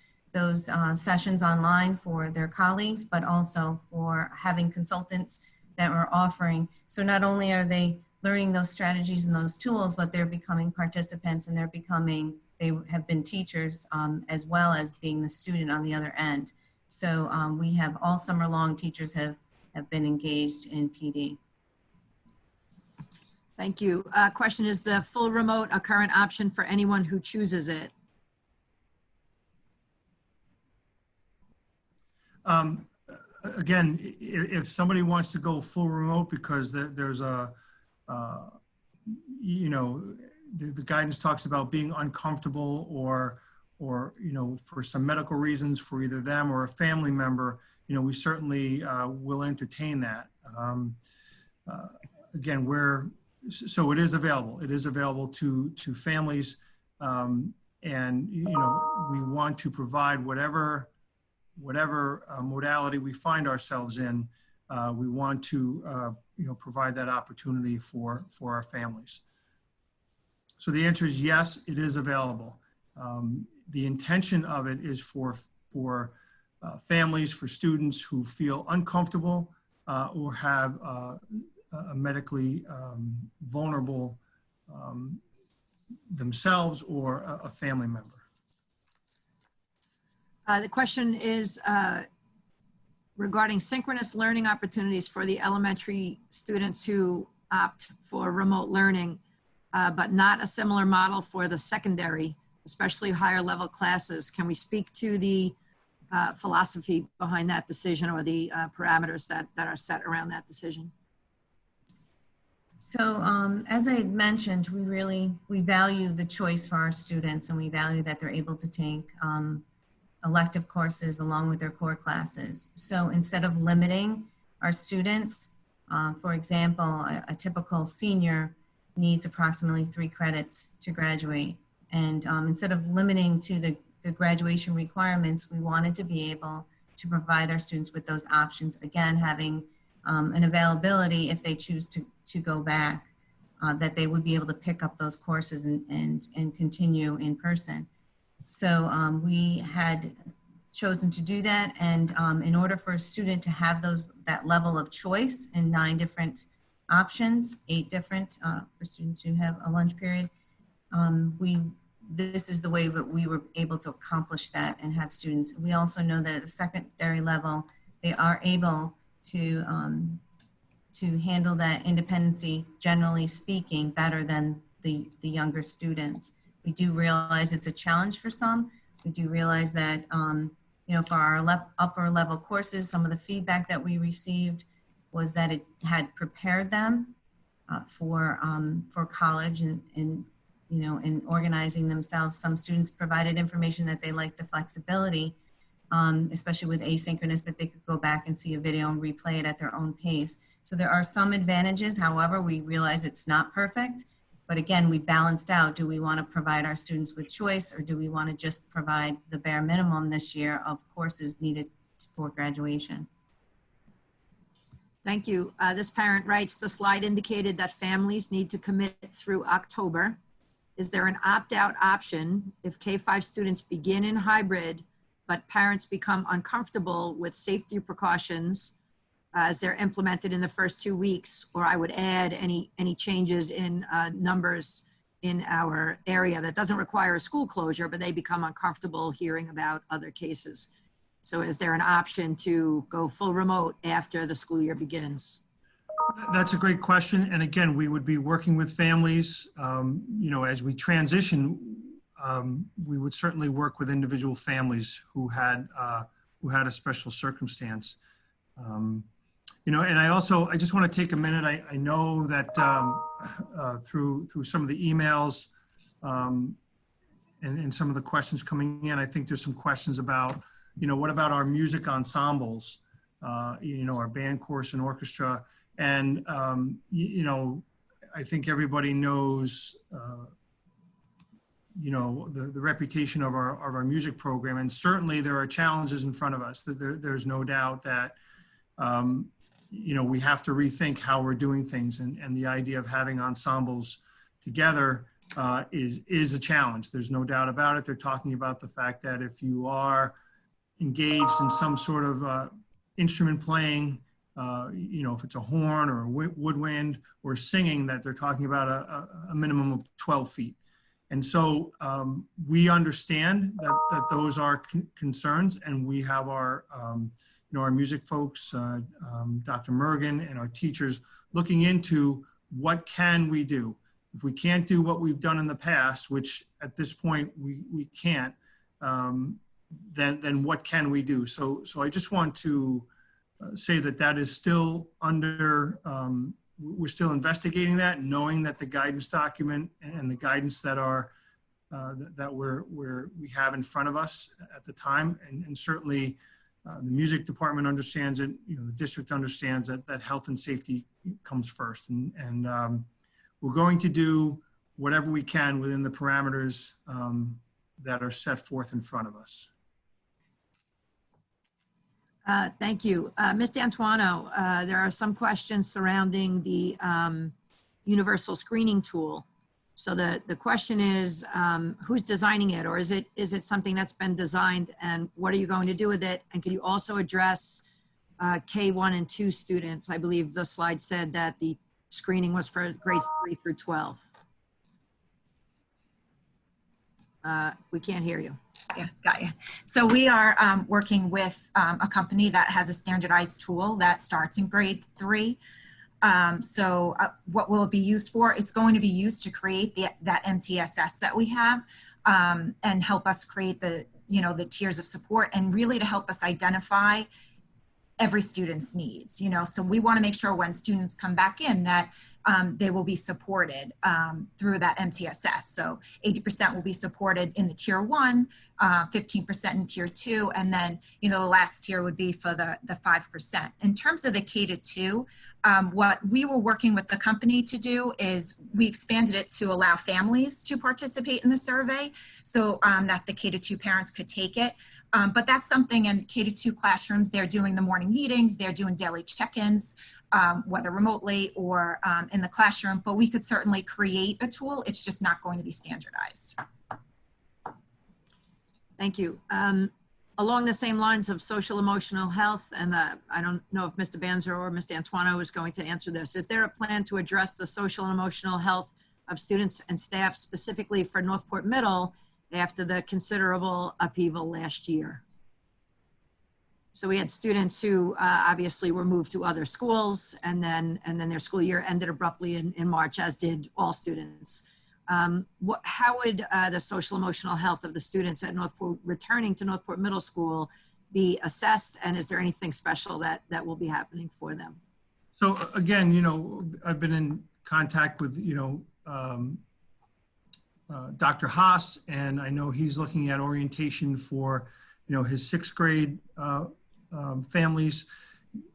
sessions online for their colleagues, but also for having consultants that we're offering. So not only are they learning those strategies and those tools, but they're becoming participants, and they have been teachers as well as being the student on the other end. So we have all summer long, teachers have been engaged in PD. Thank you. Question, is the full remote a current option for anyone who chooses it? Again, if somebody wants to go full remote because there's the guidance talks about being uncomfortable or, for some medical reasons for either them or a family member, we certainly will entertain that. Again, so it is available. It is available to families, and we want to provide whatever modality we find ourselves in. We want to provide that opportunity for our families. So the answer is yes, it is available. The intention of it is for families, for students who feel uncomfortable or have a medically vulnerable themselves or a family member. The question is regarding synchronous learning opportunities for the elementary students who opt for remote learning, but not a similar model for the secondary, especially higher level classes. Can we speak to the philosophy behind that decision or the parameters that are set around that decision? So as I had mentioned, we value the choice for our students, and we value that they're able to take elective courses along with their core classes. So instead of limiting our students, for example, a typical senior needs approximately 3 credits to graduate. And instead of limiting to the graduation requirements, we wanted to be able to provide our students with those options, again, having an availability if they choose to go back, that they would be able to pick up those courses and continue in person. So we had chosen to do that, and in order for a student to have that level of choice in 9 different options, 8 different for students who have a lunch period, this is the way that we were able to accomplish that and have students. We also know that at the secondary level, they are able to handle that independency, generally speaking, better than the younger students. We do realize it's a challenge for some. We do realize that, for our upper level courses, some of the feedback that we received was that it had prepared them for college and in organizing themselves. Some students provided information that they liked the flexibility, especially with asynchronous, that they could go back and see a video and replay it at their own pace. So there are some advantages. However, we realize it's not perfect. But again, we balanced out, do we want to provide our students with choice, or do we want to just provide the bare minimum this year of courses needed for graduation? Thank you. This parent writes, the slide indicated that families need to commit through October. Is there an opt-out option if K-5 students begin in hybrid, but parents become uncomfortable with safety precautions as they're implemented in the first 2 weeks? Or I would add any changes in numbers in our area that doesn't require a school closure, but they become uncomfortable hearing about other cases. So is there an option to go full remote after the school year begins? That's a great question. And again, we would be working with families, as we transition, we would certainly work with individual families who had a special circumstance. And I just want to take a minute. I know that through some of the emails and some of the questions coming in, I think there's some questions about, what about our music ensembles, our band, chorus, and orchestra. And, I think everybody knows, the reputation of our music program. And certainly there are challenges in front of us. There's no doubt that, we have to rethink how we're doing things. And the idea of having ensembles together is a challenge. There's no doubt about it. They're talking about the fact that if you are engaged in some sort of instrument playing, if it's a horn or a woodwind or singing, that they're talking about a minimum of 12 feet. And so we understand that those are concerns, and we have our, our music folks, Dr. Mergen, and our teachers looking into what can we do. If we can't do what we've done in the past, which at this point we can't, then what can we do? So I just want to say that is still under we're still investigating that, knowing that the guidance document and the guidance that are that we have in front of us at the time, and certainly the music department understands it. You know, the district understands that health and safety comes first, and we're going to do whatever we can within the parameters that are set forth in front of us. Thank you. Ms. D'Antuono, there are some questions surrounding the universal screening tool. So the question is, who's designing it, or is it something that's been designed, and what are you going to do with it? And can you also address K1 and 2 students? I believe the slide said that the screening was for grades 3 through 12. We can't hear you. Yeah, got you. So we are working with a company that has a standardized tool that starts in grade 3. What will it be used for? It's going to be used to create that MTSS that we have and help us create the tiers of support, and really to help us identify every student's needs. So we want to make sure when students come back in that they will be supported through that MTSS. So 80% will be supported in the tier 1, 15% in tier 2, and then the last tier would be for the 5%. In terms of the K-2, what we were working with the company to do is we expanded it to allow families to participate in the survey, so that the K-2 parents could take it. But that's something in K-2 classrooms, they're doing the morning meetings, they're doing daily check-ins, whether remotely or in the classroom, but we could certainly create a tool. It's just not going to be standardized. Thank you. Along the same lines of social emotional health, and I don't know if Mr. Banzer or Ms. D'Antuono is going to answer this, is there a plan to address the social and emotional health of students and staff specifically for Northport Middle after the considerable upheaval last year? So we had students who obviously were moved to other schools, and then their school year ended abruptly in March, as did all students. How would the social emotional health of the students at Northport returning to Northport Middle School be assessed, and is there anything special that will be happening for them? So again, I've been in contact with Dr. Haas, and I know he's looking at orientation for his 6th grade families.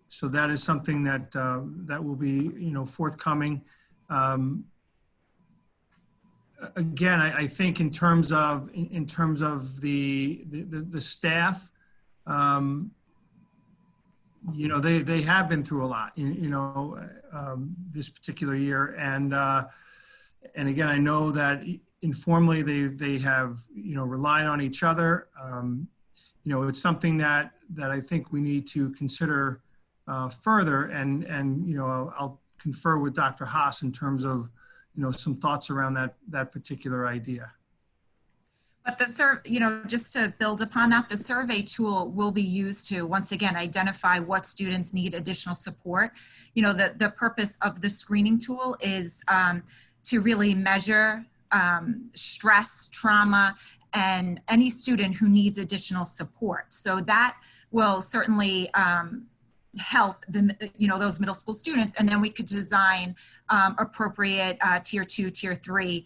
So that is something that that will be forthcoming. Again, I think in terms of the staff, they have been through a lot, this particular year, and again, I know that informally they have relied on each other. It's something that I think we need to consider further, and I'll confer with Dr. Haas in terms of some thoughts around that particular idea. But just to build upon that, the survey tool will be used to, once again, identify what students need additional support. The purpose of the screening tool is to really measure stress, trauma, and any student who needs additional support. So that will certainly help those middle school students, and then we could design appropriate tier 2, tier 3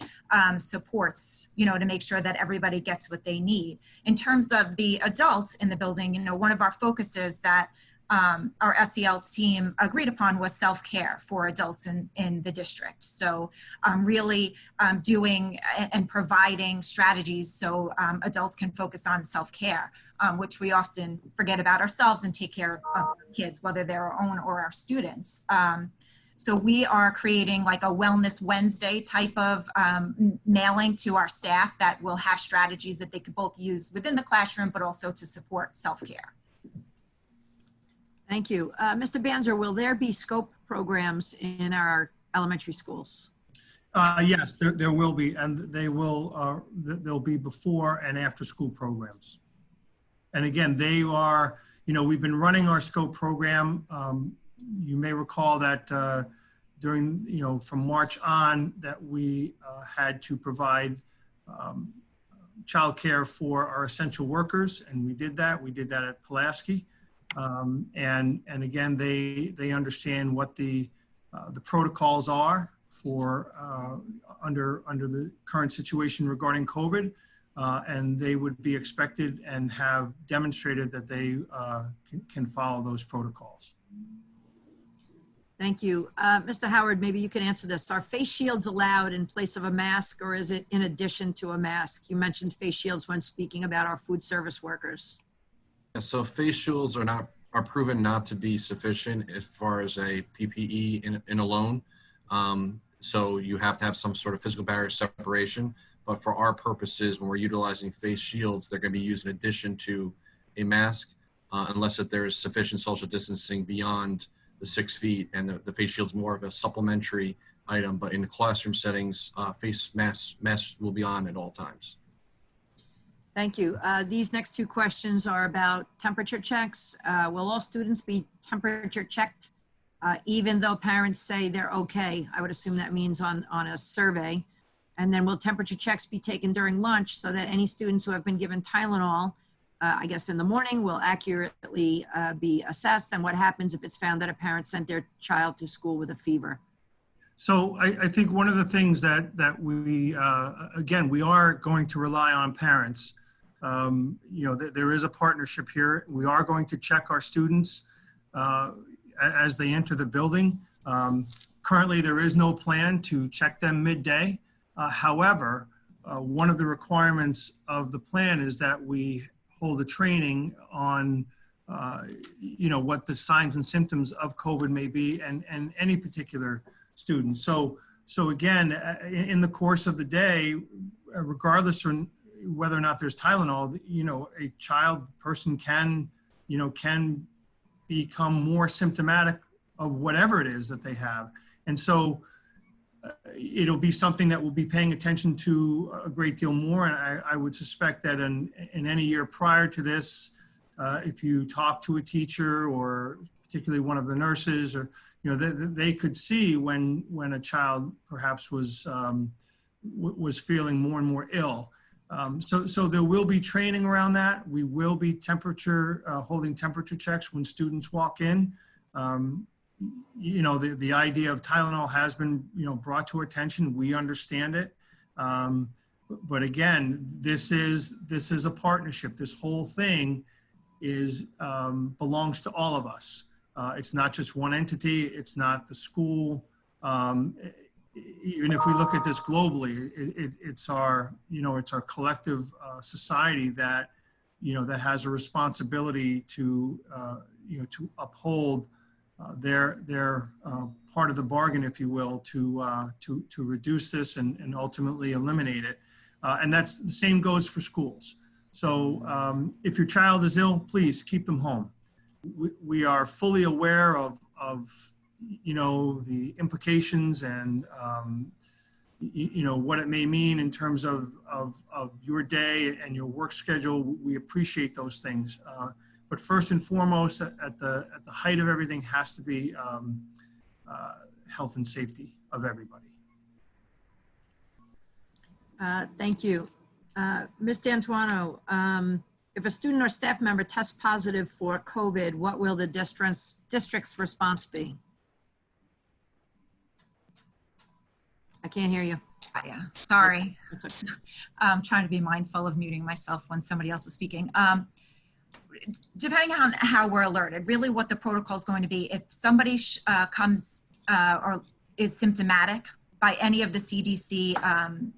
supports, to make sure that everybody gets what they need. In terms of the adults in the building, one of our focuses that our SEL team agreed upon was self-care for adults in the district. So really doing and providing strategies so adults can focus on self-care, which we often forget about ourselves and take care of our kids, whether they're our own or our students. So we are creating like a Wellness Wednesday type of mailing to our staff that will have strategies that they could both use within the classroom, but also to support self-care. Thank you. Mr. Banzer, will there be scope programs in our elementary schools? Yes, there will be, and there'll be before and after school programs. And again, they are, we've been running our scope program. You may recall that during, from March on, that we had to provide childcare for our essential workers, and we did that. We did that at Pulaski. And again, they understand what the the protocols are for under the current situation regarding COVID, and they would be expected and have demonstrated that they can follow those protocols. Thank you. Mr. Howard, maybe you can answer this. Are face shields allowed in place of a mask, or is it in addition to a mask? You mentioned face shields when speaking about our food service workers. Yeah, so face shields are proven not to be sufficient as far as a PPE in alone. So you have to have some sort of physical barrier separation. But for our purposes, when we're utilizing face shields, they're going to be used in addition to a mask, unless that there is sufficient social distancing beyond the 6 feet, and the face shield's more of a supplementary item. But in the classroom settings, face masks will be on at all times. Thank you. These next two questions are about temperature checks. Will all students be temperature checked, even though parents say they're okay? I would assume that means on a survey. And then will temperature checks be taken during lunch so that any students who have been given Tylenol, I guess in the morning, will accurately be assessed? And what happens if it's found that a parent sent their child to school with a fever? So I think one of the things that we, again, we are going to rely on parents. There is a partnership here. We are going to check our students as they enter the building. Currently, there is no plan to check them midday. However, one of the requirements of the plan is that we hold a training on, what the signs and symptoms of COVID may be, and any particular student. So again, in the course of the day, regardless of whether or not there's Tylenol, a person can become more symptomatic of whatever it is that they have. And so it'll be something that we'll be paying attention to a great deal more. And I would suspect that in any year prior to this, if you talk to a teacher or particularly one of the nurses, or they could see when a child perhaps was feeling more and more ill. So there will be training around that. We will be holding temperature checks when students walk in. The idea of Tylenol has been, brought to our attention. We understand it. But again, this is a partnership. This whole thing belongs to all of us. It's not just one entity. It's not the school. Even if we look at this globally, it's our collective society that, that has a responsibility to uphold their part of the bargain, if you will, to reduce this and ultimately eliminate it. And that's the same goes for schools. So if your child is ill, please keep them home. We are fully aware of the implications and what it may mean in terms of your day and your work schedule. We appreciate those things. But first and foremost, at the height of everything has to be health and safety of everybody. Thank you. Ms. D'Antuono, if a student or staff member tests positive for COVID, what will the district's response be? I can't hear you. Yeah, sorry. That's okay. I'm trying to be mindful of muting myself when somebody else is speaking. Depending on how we're alerted, really what the protocol is going to be, if somebody comes or is symptomatic by any of the CDC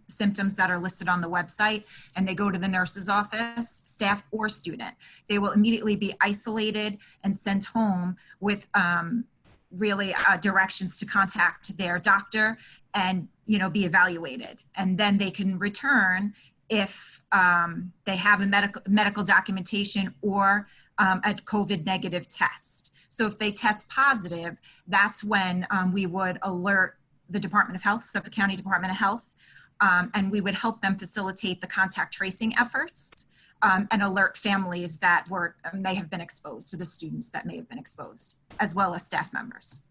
symptoms that are listed on the website, and they go to the nurse's office, staff or student, they will immediately be isolated and sent home with directions to contact their doctor and be evaluated, and then they can return if they have a medical documentation or a COVID negative test. So if they test positive, that's when we would alert the Department of Health, Suffolk County Department of Health, and we would help them facilitate the contact tracing efforts and alert families that may have been exposed, to the students that may have been exposed, as well as staff members.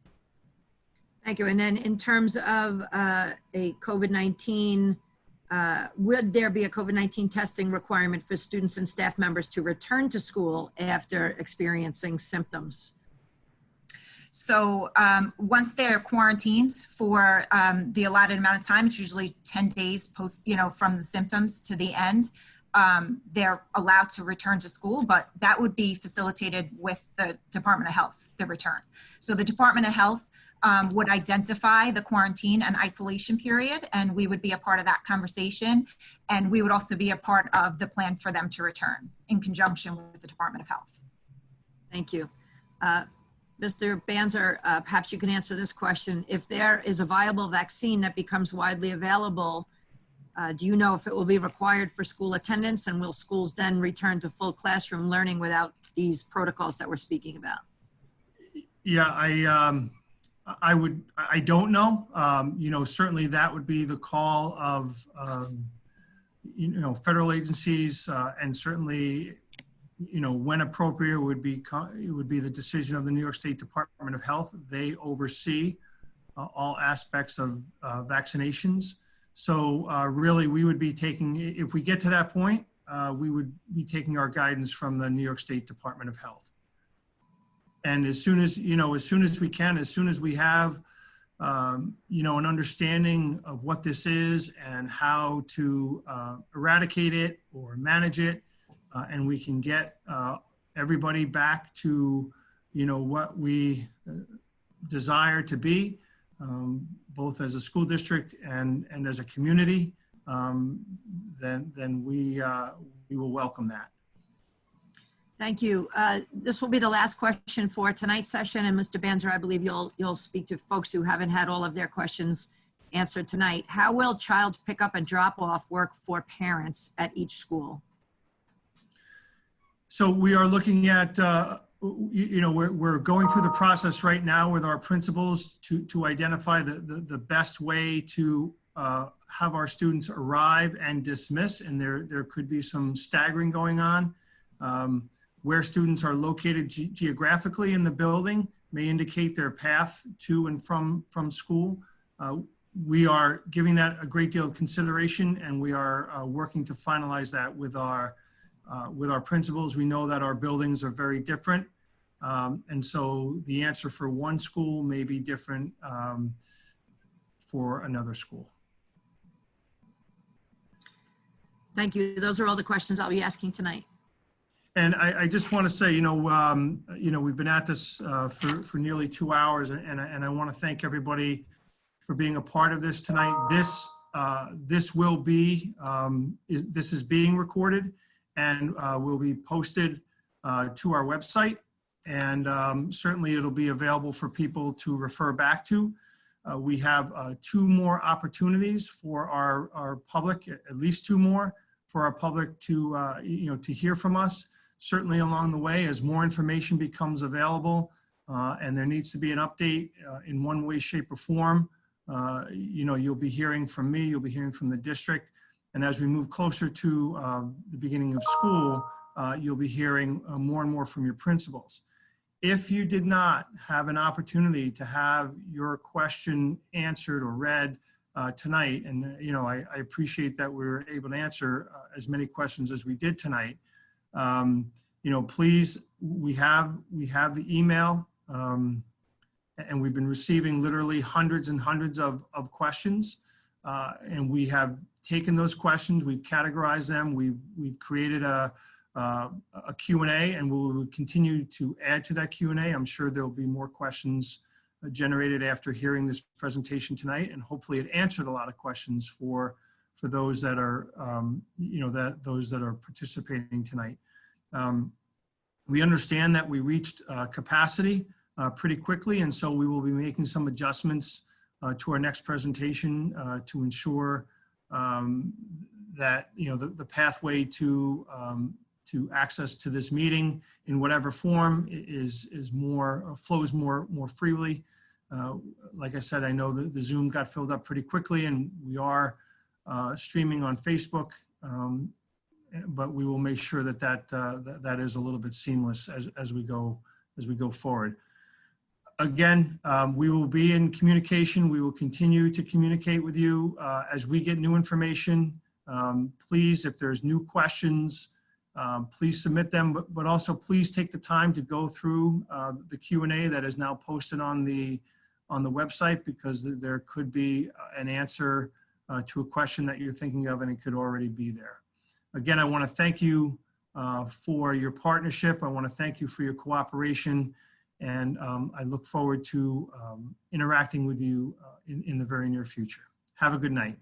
Thank you. And then in terms of a COVID-19, would there be a COVID-19 testing requirement for students and staff members to return to school after experiencing symptoms? So once they're quarantined for the allotted amount of time, it's usually 10 days post, from the symptoms to the end, they're allowed to return to school, but that would be facilitated with the Department of Health, the return. So the Department of Health would identify the quarantine and isolation period, and we would be a part of that conversation. And we would also be a part of the plan for them to return in conjunction with the Department of Health. Thank you. Mr. Banzer, perhaps you can answer this question. If there is a viable vaccine that becomes widely available, do you know if it will be required for school attendance, and will schools then return to full classroom learning without these protocols that we're speaking about? Yeah, I don't know. Certainly that would be the call of, federal agencies, and certainly, when appropriate it would be the decision of the New York State Department of Health. They oversee all aspects of vaccinations. So really we would be taking, if we get to that point, we would be taking our guidance from the New York State Department of Health. And as soon as we can, as soon as we have, an understanding of what this is and how to eradicate it or manage it, and we can get everybody back to, what we desire to be, both as a school district and as a community, then we will welcome that. Thank you. This will be the last question for tonight's session. And Mr. Banzer, I believe you'll speak to folks who haven't had all of their questions answered tonight. How will child pickup and drop off work for parents at each school? So we are looking at, we're going through the process right now with our principals to identify the best way to have our students arrive and dismiss. And there could be some staggering going on. Where students are located geographically in the building may indicate their path to and from school. We are giving that a great deal of consideration, and we are working to finalize that with our principals. We know that our buildings are very different, and so the answer for one school may be different for another school. Thank you. Those are all the questions I'll be asking tonight. And I just want to say, we've been at this for nearly 2 hours, and I want to thank everybody for being a part of this tonight. This will be this is being recorded and will be posted to our website, and certainly it'll be available for people to refer back to. We have 2 more opportunities for our public, at least 2 more for our public to to hear from us. Certainly along the way, as more information becomes available, and there needs to be an update in one way, shape, or form, you'll be hearing from me, you'll be hearing from the district. And as we move closer to the beginning of school, you'll be hearing more and more from your principals. If you did not have an opportunity to have your question answered or read tonight, and I appreciate that we were able to answer as many questions as we did tonight, please, we have the email, and we've been receiving literally hundreds and hundreds of questions, and we have taken those questions, we've categorized them, we've created a Q&A, and we will continue to add to that Q&A. I'm sure there'll be more questions generated after hearing this presentation tonight, and hopefully it answered a lot of questions for those that are those that are participating tonight. We understand that we reached capacity pretty quickly, and so we will be making some adjustments to our next presentation to ensure that the pathway to access to this meeting in whatever form flows more freely. Like I said, I know that the Zoom got filled up pretty quickly, and we are streaming on Facebook, but we will make sure that is a little bit seamless as we go forward. Again, we will be in communication. We will continue to communicate with you as we get new information. Please, if there's new questions, please submit them, but also please take the time to go through the Q&A that is now posted on the website, because there could be an answer to a question that you're thinking of, and it could already be there. Again, I want to thank you for your partnership. I want to thank you for your cooperation, and I look forward to interacting with you in the very near future. Have a good night.